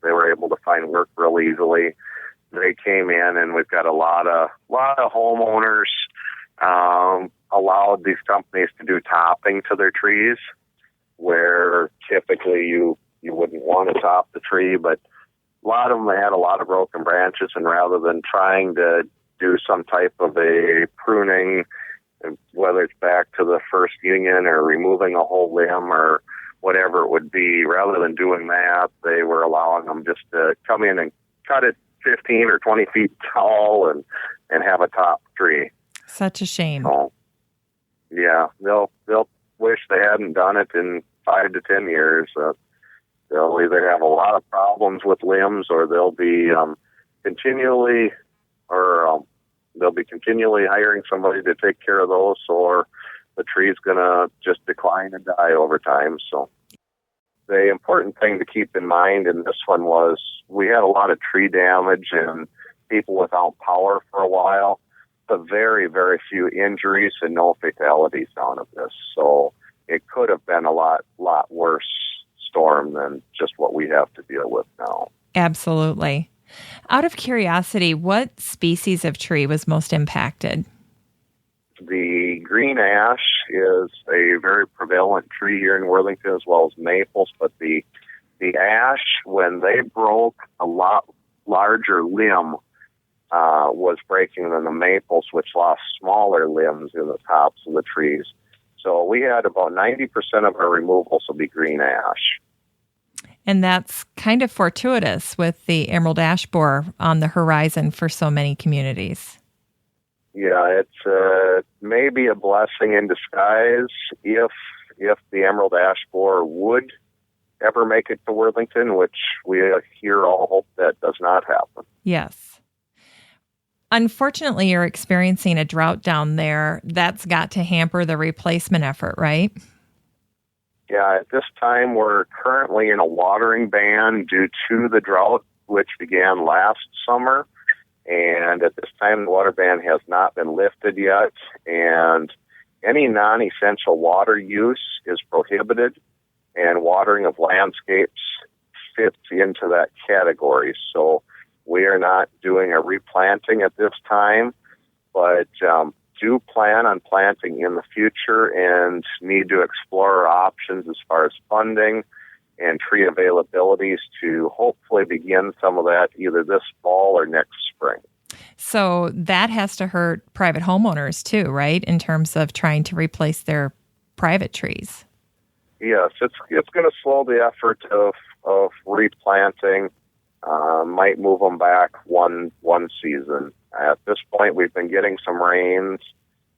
they were able to find work real easily. They came in, and we've got a lot of homeowners allowed these companies to do topping to their trees, where typically you wouldn't want to top the tree, but a lot of them had a lot of broken branches, and rather than trying to do some type of a pruning, whether it's back to the first union or removing a whole limb or whatever it would be, rather than doing that, they were allowing them just to come in and cut it 15 or 20 feet tall and have a top tree. Such a shame. So, yeah, they'll wish they hadn't done it in 5 to 10 years. They'll either have a lot of problems with limbs, or they'll be continually hiring somebody to take care of those, or the tree's going to just decline and die over time. So the important thing to keep in mind in this one was we had a lot of tree damage and people without power for a while, but very, very few injuries and no fatalities out of this. So it could have been a lot worse storm than just what we have to deal with now. Absolutely. Out of curiosity, what species of tree was most impacted? The green ash is a very prevalent tree here in Worthington, as well as maples, but the ash, when they broke, a lot larger limb was breaking than the maples, which lost smaller limbs in the tops of the trees. So we had about 90% of our removals will be green ash. And that's kind of fortuitous with the emerald ash borer on the horizon for so many communities. Yeah, it's maybe a blessing in disguise if the emerald ash borer would ever make it to Worthington, which we here all hope that does not happen. Yes. Unfortunately, you're experiencing a drought down there. That's got to hamper the replacement effort, right? Yeah, at this time, we're currently in a watering ban due to the drought, which began last summer. And at this time, the water ban has not been lifted yet. And any non-essential water use is prohibited. And watering of landscapes fits into that category. So we are not doing a replanting at this time, but do plan on planting in the future and need to explore our options as far as funding and tree availabilities to hopefully begin some of that either this fall or next spring. So that has to hurt private homeowners too, right, in terms of trying to replace their private trees? Yes, it's going to slow the effort of replanting. Might move them back one season. At this point, we've been getting some rains,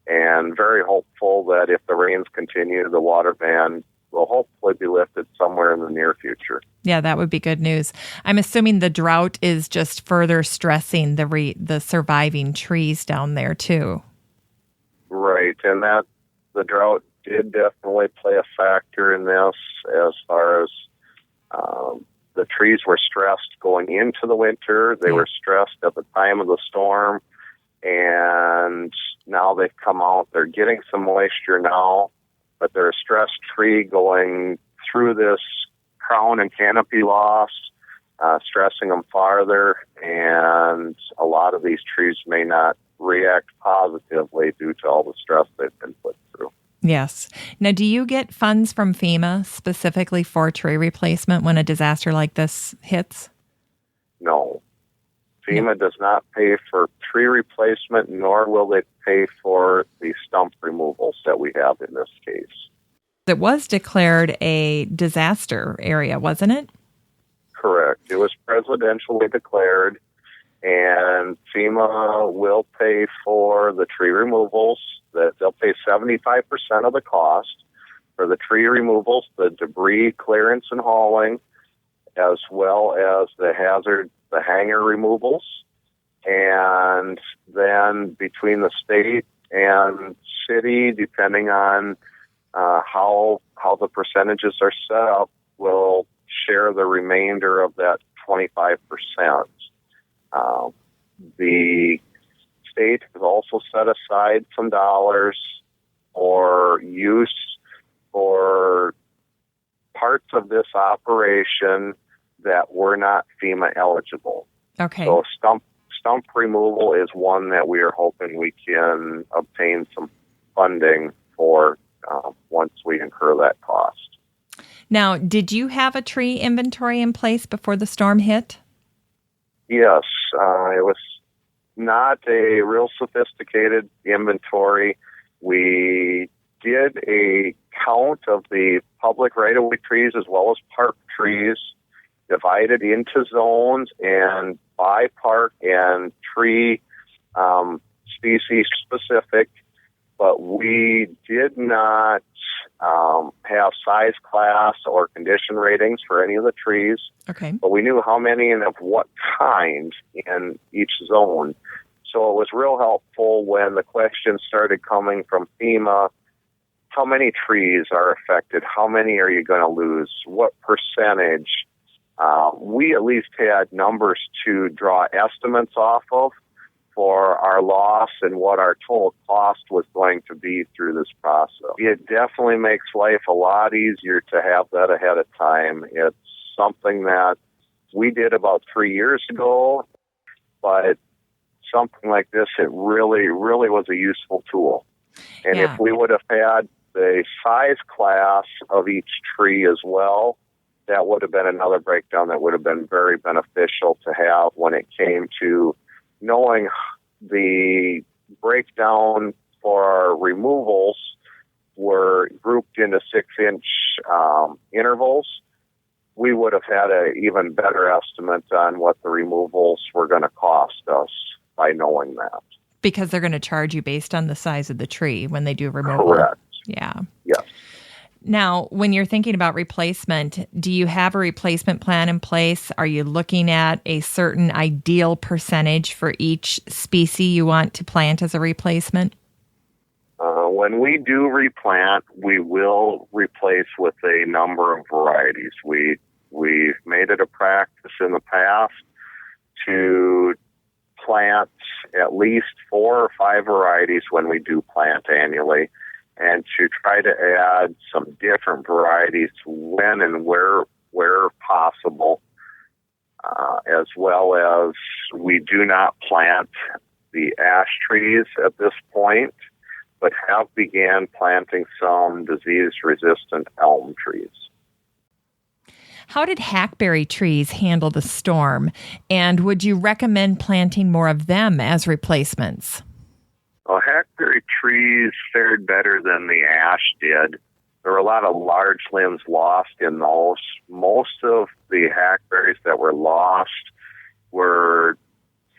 and very hopeful that if the rains continue, the water ban will hopefully be lifted somewhere in the near future. Yeah, that would be good news. I'm assuming the drought is just further stressing the surviving trees down there too. Right, and that the drought did definitely play a factor in this as far as the trees were stressed going into the winter. They were stressed at the time of the storm, and now they've come out. They're getting some moisture now, but they're a stressed tree going through this crown and canopy loss, stressing them farther, and a lot of these trees may not react positively due to all the stress they've been put through. Yes. Now, do you get funds from FEMA specifically for tree replacement when a disaster like this hits? No. FEMA does not pay for tree replacement, nor will they pay for the stump removals that we have in this case. It was declared a disaster area, wasn't it? Correct. It was presidentially declared, and FEMA will pay for the tree removals. They'll pay 75% of the cost for the tree removals, the debris clearance and hauling, as well as the hanger removals. and then between the state and city, depending on how the percentages are set up, will share the remainder of that 25%. The state has also set aside some dollars for use for parts of this operation that were not FEMA eligible. Okay. So stump removal is one that we are hoping we can obtain some funding for once we incur that cost. Now, did you have a tree inventory in place before the storm hit? Yes, it was not a real sophisticated inventory. We did a count of the public right-of-way trees as well as park trees, divided into zones and by park and tree species specific, but we did not have size class or condition ratings for any of the trees. Okay. But we knew how many and of what kind in each zone. So it was real helpful when the questions started coming from FEMA. How many trees are affected? How many are you going to lose? What percentage? We at least had numbers to draw estimates off of for our loss and what our total cost was going to be through this process. It definitely makes life a lot easier to have that ahead of time. It's something that we did about 3 years ago, but something like this, it really, really was a useful tool. And Yeah. if we would have had the size class of each tree as well, that would have been another breakdown that would have been very beneficial to have when it came to knowing the breakdown for our removals were grouped into 6-inch intervals. We would have had an even better estimate on what the removals were going to cost us by knowing that. Because they're going to charge you based on the size of the tree when they do removal. Correct. Yeah. Yes. Now, when you're thinking about replacement, do you have a replacement plan in place? Are you looking at a certain ideal percentage for each species you want to plant as a replacement? When we do replant, we will replace with a number of varieties. We've made it a practice in the past to plant at least 4 or 5 varieties when we do plant annually, and to try to add some different varieties when and where possible, as well as we do not plant the ash trees at this point, but have began planting some disease-resistant elm trees. How did hackberry trees handle the storm, and would you recommend planting more of them as replacements? Well, hackberry trees fared better than the ash did. There were a lot of large limbs lost in those. Most of the hackberries that were lost were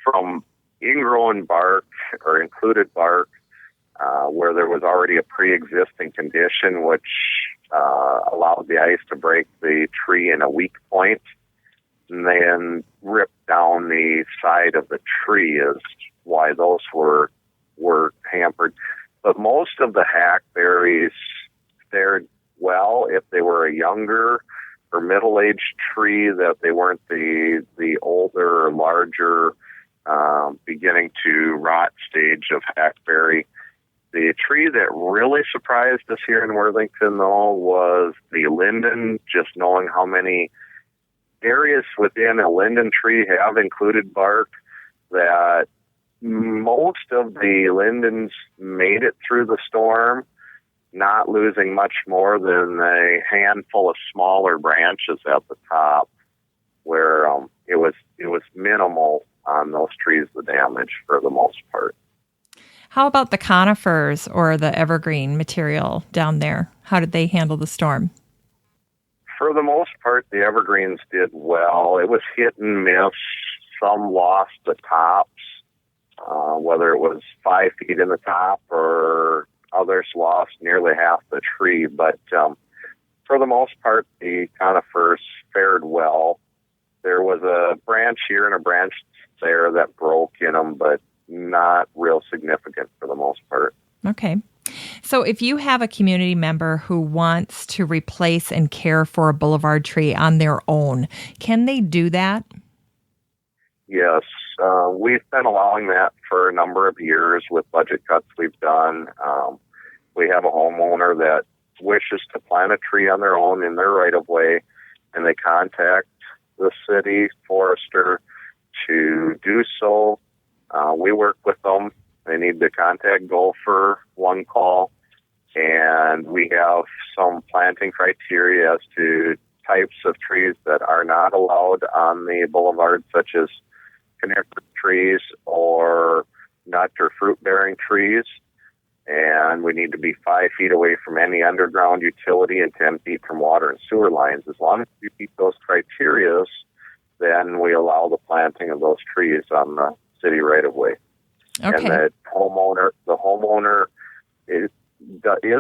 from ingrown bark or included bark where there was already a pre-existing condition which allowed the ice to break the tree in a weak point and then rip down the side of the tree is why those were hampered. But most of the hackberries fared well if they were a younger or middle-aged tree, that they weren't the older, larger, beginning to rot stage of hackberry. The tree that really surprised us here in Worthington, though, was the linden, just knowing how many areas within a linden tree have included bark, that most of the lindens made it through the storm, not losing much more than a handful of smaller branches at the top, where it was minimal on those trees, the damage for the most part. How about the conifers or the evergreen material down there? How did they handle the storm? For the most part, the evergreens did well. It was hit and miss. Some lost the tops, whether it was 5 feet in the top or others lost nearly half the tree. But for the most part, the conifers fared well. There was a branch here and a branch there that broke in them, but not real significant for the most part. Okay. So if you have a community member who wants to replace and care for a boulevard tree on their own, can they do that? Yes. We've been allowing that for a number of years with budget cuts we've done. We have a homeowner that wishes to plant a tree on their own in their right-of-way, and they contact the city forester to do so. We work with them. They need to contact Gopher, one call, and we have some planting criteria as to types of trees that are not allowed on the boulevard, such as conifer trees or nut or fruit-bearing trees. And we need to be 5 feet away from any underground utility and 10 feet from water and sewer lines. As long as you meet those criteria, then we allow the planting of those trees on the city right-of-way. Okay. And the homeowner is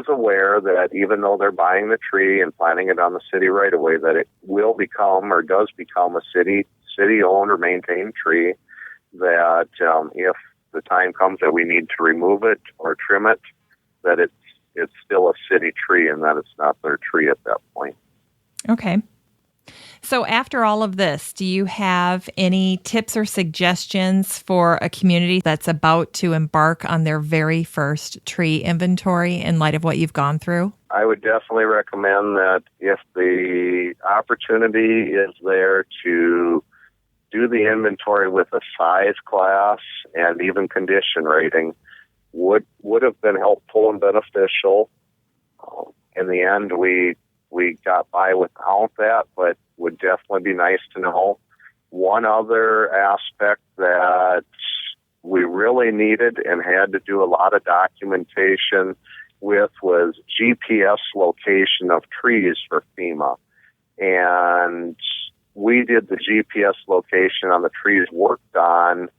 aware that even though they're buying the tree and planting it on the city right-of-way, that it will become or does become a city-owned or maintained tree, that if the time comes that we need to remove it or trim it, that it's still a city tree and that it's not their tree at that point. Okay. So after all of this, do you have any tips or suggestions for a community that's about to embark on their very first tree inventory in light of what you've gone through? I would definitely recommend that if the opportunity is there to do the inventory with a size class and even condition rating, would have been helpful and beneficial. In the end, we got by without that, but would definitely be nice to know. One other aspect that we really needed and had to do a lot of documentation with was GPS location of trees for FEMA. And we did the GPS location on the trees worked on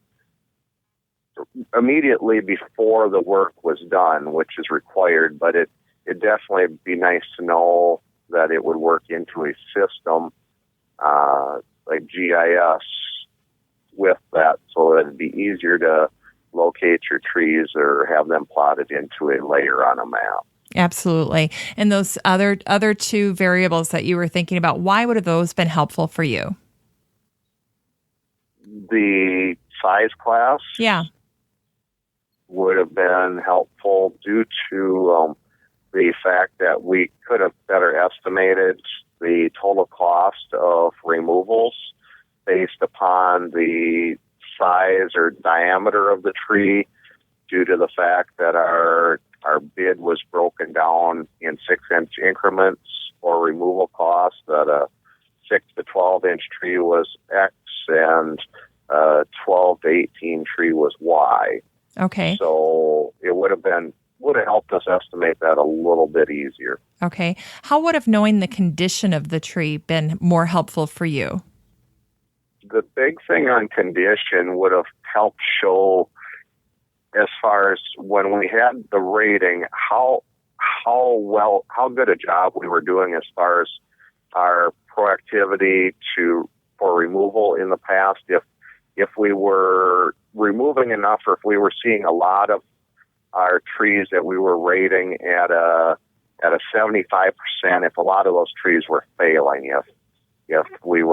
immediately before the work was done, which is required, but it'd definitely be nice to know that it would work into a system like GIS with that, so that it'd be easier to locate your trees or have them plotted into a layer on a map. Absolutely. And those other two variables that you were thinking about, why would have those been helpful for you? The size class would have been helpful due to the fact that we could have better estimated the total cost of removals based upon the size or diameter of the tree, due to the fact that our bid was broken down in 6-inch increments for removal costs, that a 6 to 12-inch tree was X and a 12 to 18 tree was Y. Okay. So it would have helped us estimate that a little bit easier. Okay. How would have knowing the condition of the tree been more helpful for you? The big thing on condition would have helped show, as far as when we had the rating, how good a job we were doing as far as our proactivity for removal in the past. If we were removing enough, or if we were seeing a lot of our trees that we were rating at a 75%, if a lot of those trees were failing, if we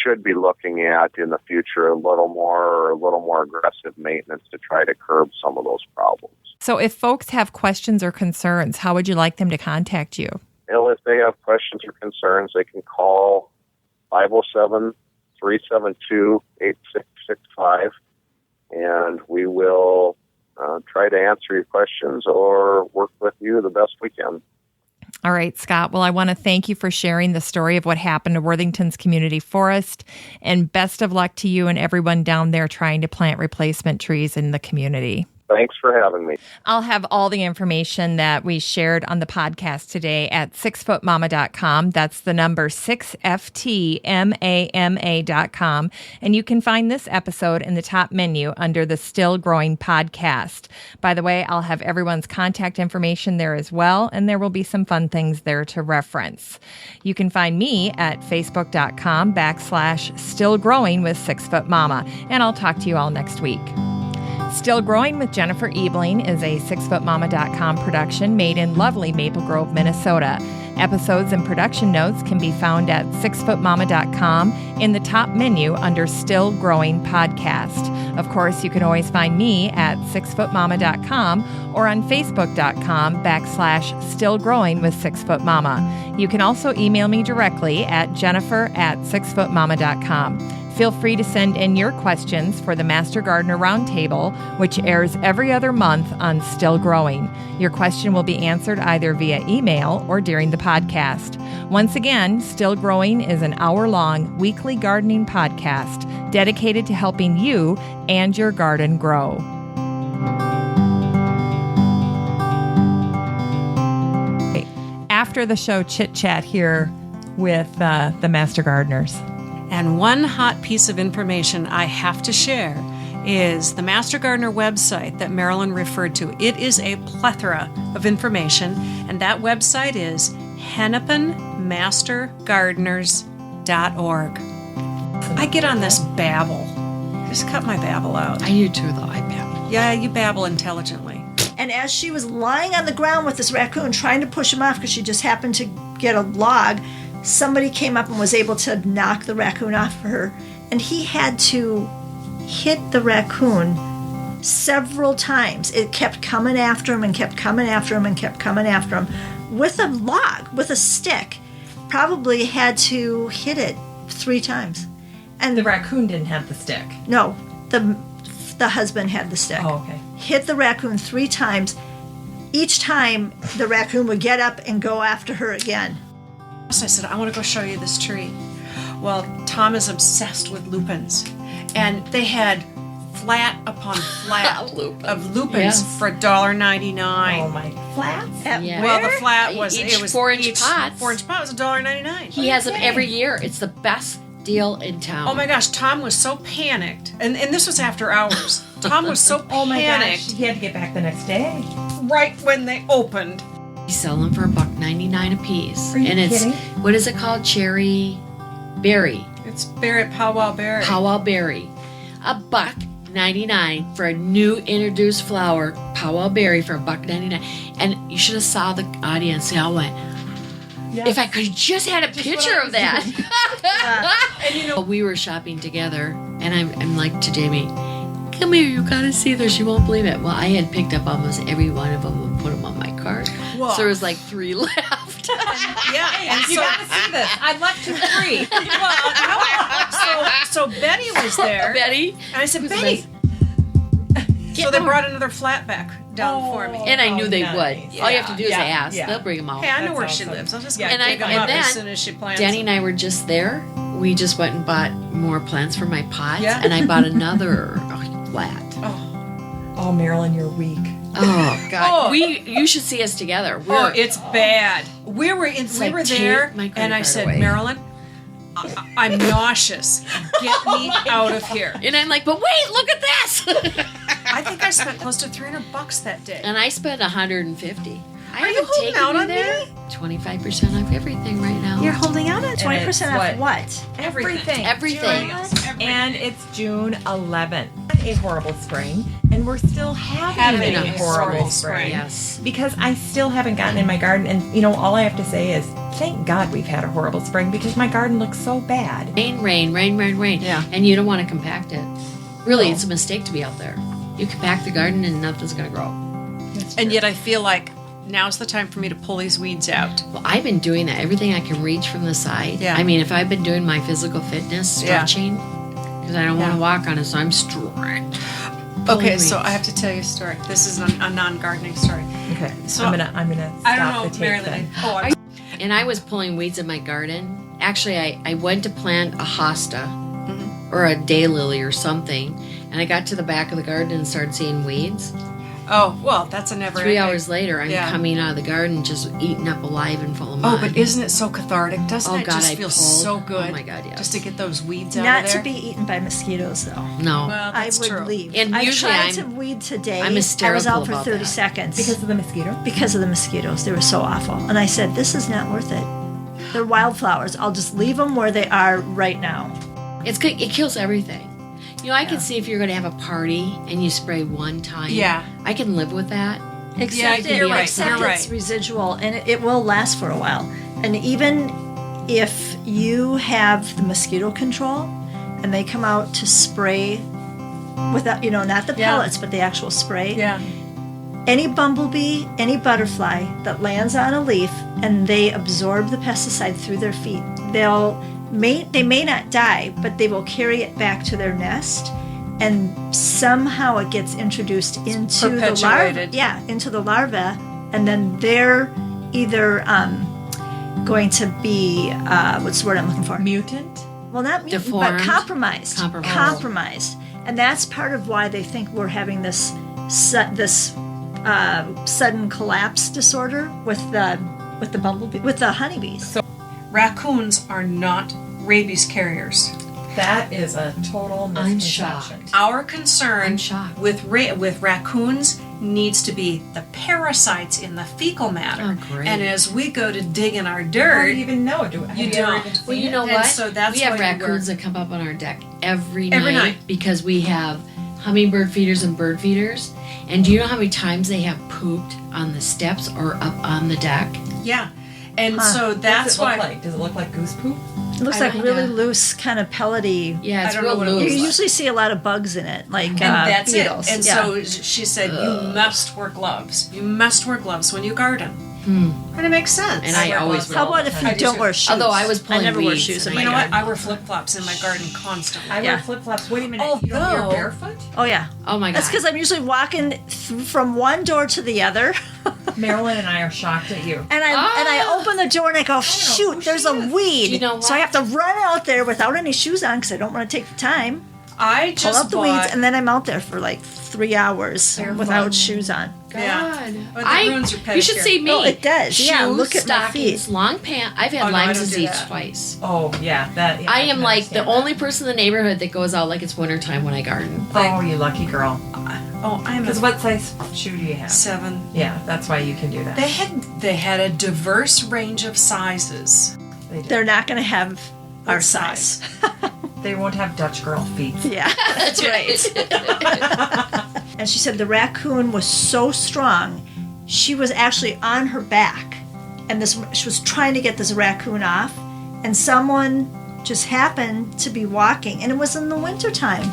should be looking at in the future a little more aggressive maintenance to try to curb some of those problems. So if folks have questions or concerns, how would you like them to contact you? Well, if they have questions or concerns, they can call 507-372-8665, and we will try to answer your questions or work with you the best we can. All right, Scott. Well, I want to thank you for sharing the story of what happened to Worthington's community forest, and best of luck to you and everyone down there trying to plant replacement trees in the community. Thanks for having me. I'll have all the information that we shared on the podcast today at 6footmama.com. That's the number 6ftmama.com. And you can find this episode in the top menu under the Still Growing podcast. By the way, I'll have everyone's contact information there as well, and there will be some fun things there to reference. You can find me at facebook.com/stillgrowing with 6footmama, and I'll talk to you all next week. Still Growing with Jennifer Ebling is a 6footmama.com production made in lovely Maple Grove, Minnesota. Episodes and production notes can be found at 6footmama.com in the top menu under Still Growing Podcast. Of course, you can always find me at 6footmama.com or on facebook.com/Still Growing with 6footmama. You can also email me directly at jennifer@6footmama.com. Feel free to send in your questions for the Master Gardener Roundtable, which airs every other month on Still Growing. Your question will be answered either via email or during the podcast. Once again, Still Growing is an hour-long weekly gardening podcast dedicated to helping you and your garden grow. After the show chit-chat here with the Master Gardeners. And one hot piece of information I have to share is the Master Gardener website that Marilyn referred to. It is a plethora of information, and that website is hennepinmastergardeners.org. I get on this babble. Just cut my babble out. I do too, though. I babble. Yeah, you babble intelligently. And as she was lying on the ground with this raccoon trying to push him off because she just happened to get a log, somebody came up and was able to knock the raccoon off of her. And he had to hit the raccoon several times. It kept coming after him and kept coming after him and kept coming after him with a log, with a stick. Probably had to hit it 3 times. And The raccoon didn't have the stick. no, the husband had the stick. Oh, okay. Hit the raccoon 3 times. Each time, the raccoon would get up and go after her again. So I said, I want to go show you this tree. Well, Tom is obsessed with lupins. And they had flat upon flat of lupins Yes. for $1.99. Oh my, flats? Yeah. Well, the flat was Each it was 4-inch each pots. 4-inch pot was $1.99. He has them every year. It's the best deal in town. Oh my gosh, Tom was so panicked. And this was after hours. Tom was so Oh my panicked gosh, he had to get back the next day. right when they opened. We sell them for $1.99 a piece. Are you and it's, kidding? what is it called? Cherry berry. It's Barrett Powwow Berry. Powwow berry. $1.99 for a new introduced flower, Powwow berry for $1.99. And you should have saw the audience. They all went, if I could just had a picture of that. And you know, We were shopping together, and I'm like to Jamie, come here, you gotta see this. You won't believe it. Well, I had picked up almost every one of them and put them on my cart. Whoa. So there was like 3 left. yeah, and You gotta see this. I left 2 free. so Betty was there. Betty. And I said, Who's Betty. So they brought another flat back down for me. And I knew they nice. would. All you have to do is Yeah, ask. yeah. They'll bring them out. Hey, I know That's where she awesome. lives. I'll just Yeah, go dig them and up then as soon as she plants Danny them. and I were just there. We just went and bought more plants for my pots. Yeah. And I bought another flat. Oh, Marilyn, you're weak. Oh, God. Oh. You should see us together. Oh, it's bad. We were like, there, take my credit and I card said, away. Marilyn, I'm nauseous. Get me out of here. And I'm like, but wait, look at this. I think I spent close to $300 that day. And I spent $150. Are you holding out on me? 25% off everything right now. You're holding out at 20% off what? what? Everything. Everything. And it's June 11th. A horrible spring, and we're still having Having a a horrible horrible spring. Yes. Because I still haven't gotten in my garden, and all I have to say is, thank God we've had a horrible spring because my garden looks so bad. Rain. Yeah. And you don't want to compact it. Really, it's a mistake to be out there. You compact the garden and nothing's going to grow. And yet I feel like now's the time for me to pull these weeds out. Well, I've been doing that. Everything I can reach from the side. Yeah. I mean, if I've been doing my physical fitness, Yeah. stretching, because I don't want to walk on it, so I'm strict. Okay, so I have to tell you a story. This is a non-gardening story. Okay, So, I'm gonna stop I don't know, the tape Marilyn. then. And I was pulling weeds in my garden. Actually, I went to plant a hosta or a daylily or something, And I got to the back of the garden and started seeing weeds. Oh, well, that's a never 3 hours later, I'm Yeah. coming out of the garden just eaten up alive and full of Oh, mud. but isn't it so cathartic? Doesn't Oh, it God, just I feel pulled. so good? Oh, my God, yes. Just to get those weeds out Not of there. to be eaten by mosquitoes, though. No. Well, that's I would true. leave. And I usually tried I'm- to weed today. I'm I was hysterical out for about 30 that. seconds Because of the mosquito? because of the mosquitoes. They were so awful. And I said, this is not worth it. They're wildflowers. I'll just leave them where they are right now. It kills everything. You know, I can see if you're going to have a party and you spray one time. Yeah. I can live with that. Except, you're right, except you're it's right. residual, and it will last for a while. And even if you have the mosquito control and they come out to spray without, not the pellets, but the actual spray, Yeah. any bumblebee, any butterfly that lands on a leaf and they absorb the pesticide through their feet, they may not die, but they will carry it back to their nest, and somehow it gets introduced into the larva. Perpetuated. Yeah, into the larva, and then they're either going to be what's the word I'm looking for? Mutant? Well, not mutant, Deformed. but compromised. Compromised. And that's part of why they think we're having this sudden collapse disorder with the bumblebee, with the honeybees. Raccoons are not rabies carriers. That is a total I'm misconception. shocked. Our concern I'm shocked. with raccoons needs to be the parasites in the fecal matter. Oh, great. And as we go to dig in our How dirt, do you even know? Have You ever don't. even seen Well, you it? know And what? so that's we have why we raccoons work- that come up on our deck every Every night night. because we have hummingbird feeders and bird feeders. And do you know how many times they have pooped on the steps or up on the deck? yeah. And so What that's does it look why like? Does it look like goose poop? It looks I like don't really know. loose, kind of pellety. Yeah, it's I don't know real what it You looks loose. like. usually see a lot of bugs in it, like and that's beetles. it. And Yeah. so she said, you must wear gloves. You must wear gloves when you garden. And it makes sense. And I wear always gloves wear How about all if the you time. don't wear shoes? Although I was pulling I never wear weeds shoes in and my you know what? garden. I wear flip-flops in my garden constantly. I Yeah. wear flip-flops. Wait a minute. You don't Although- wear barefoot? Oh yeah. Oh my God. That's because I'm usually walking from one door to the other, Marilyn and I are shocked at you. and I open the door and I go, who shoot, there's she a is. weed. You know what? So I have to run out there without any shoes on because I don't want to take the time. I Pull just out the bought, weeds, and then I'm out there for like 3 hours without shoes on. Yeah. But that ruins your You should pedicure. see me. Oh, it does. Shoes, Yeah, look at my stockings, feet. long pants. I've had Oh, no, I Lyme don't do disease that. twice. Oh, yeah. That. Yeah, I can am like the understand only person in the neighborhood that goes out like it's wintertime when I garden. that. Oh, you lucky girl. Oh, I'm Because a what size shoe do you have? 7. Yeah, that's why you can do that. They had a diverse range of sizes. They do. They're not going to have our What size. They won't have Dutch girl feet. Yeah. That's right. And she said the raccoon was so strong, she was actually on her back, and she was trying to get this raccoon off, and someone just happened to be walking, and it was in the wintertime.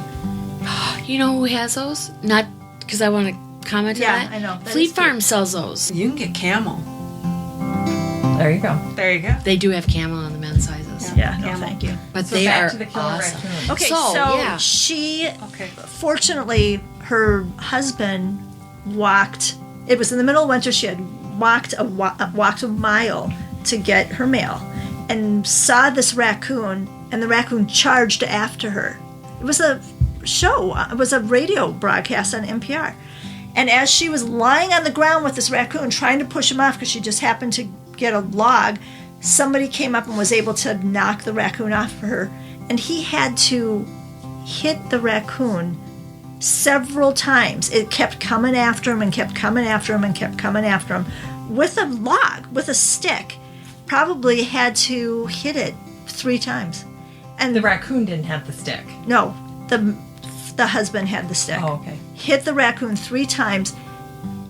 You know who has those? Not because I want to comment Yeah, on that. I know. That Fleet is cute. Farm sells those. You can get camel. There you go. There you go. They do have camel on the men's sizes. Yeah, no, Camel. thank you. But So they back are to the killer awesome. raccoon. Okay, So, so yeah. she, Okay. fortunately, her husband walked. It was in the middle of winter. She had walked a mile to get her mail, and saw this raccoon, and the raccoon charged after her. It was a show. It was a radio broadcast on NPR. And as she was lying on the ground with this raccoon, trying to push him off because she just happened to get a log, somebody came up and was able to knock the raccoon off for her. And he had to hit the raccoon several times. It kept coming after him and kept coming after him and kept coming after him with a log, with a stick. Probably had to hit it 3 times. And The raccoon didn't have the stick. no, the husband had the stick. Oh, okay. Hit the raccoon 3 times.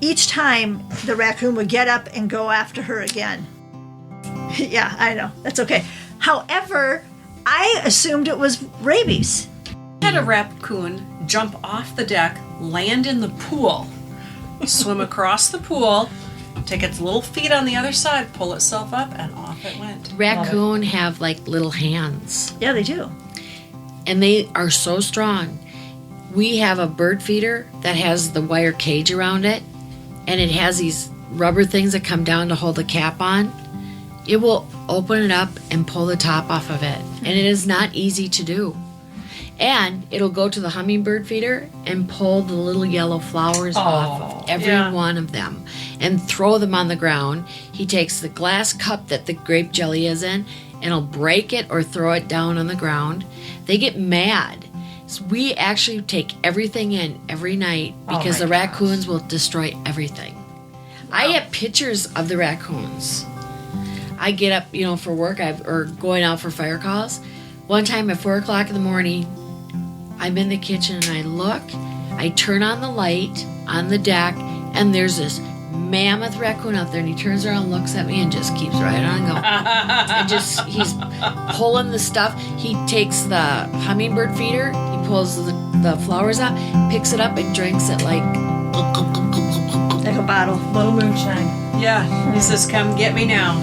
Each time, the raccoon would get up and go after her again. Yeah, I know. That's okay. However, I assumed it was rabies. Had a raccoon jump off the deck, land in the pool, swim across the pool, take its little feet on the other side, pull itself up, and off it went. Raccoon have like little hands, Yeah, they do. and they are so strong. We have a bird feeder that has the wire cage around it, and it has these rubber things that come down to hold the cap on. It will open it up and pull the top off of it, and it is not easy to do. And it'll go to the hummingbird feeder and pull the little yellow flowers off of every yeah. one of them and throw them on the ground. He takes the glass cup that the grape jelly is in and he'll break it or throw it down on the ground. They get mad. So we actually take everything in every night because the raccoons will destroy everything. I have pictures of the raccoons. I get up, for work or going out for fire calls. One time at 4 o'clock in the morning, I'm in the kitchen and I look, I turn on the light on the deck, and there's this mammoth raccoon out there, and he turns around, looks at me, and just keeps right on going. And he's pulling the stuff. He takes the hummingbird feeder, he pulls the flowers out, picks it up, and drinks it like a bottle. Little moonshine. Yeah. He says, come get me now.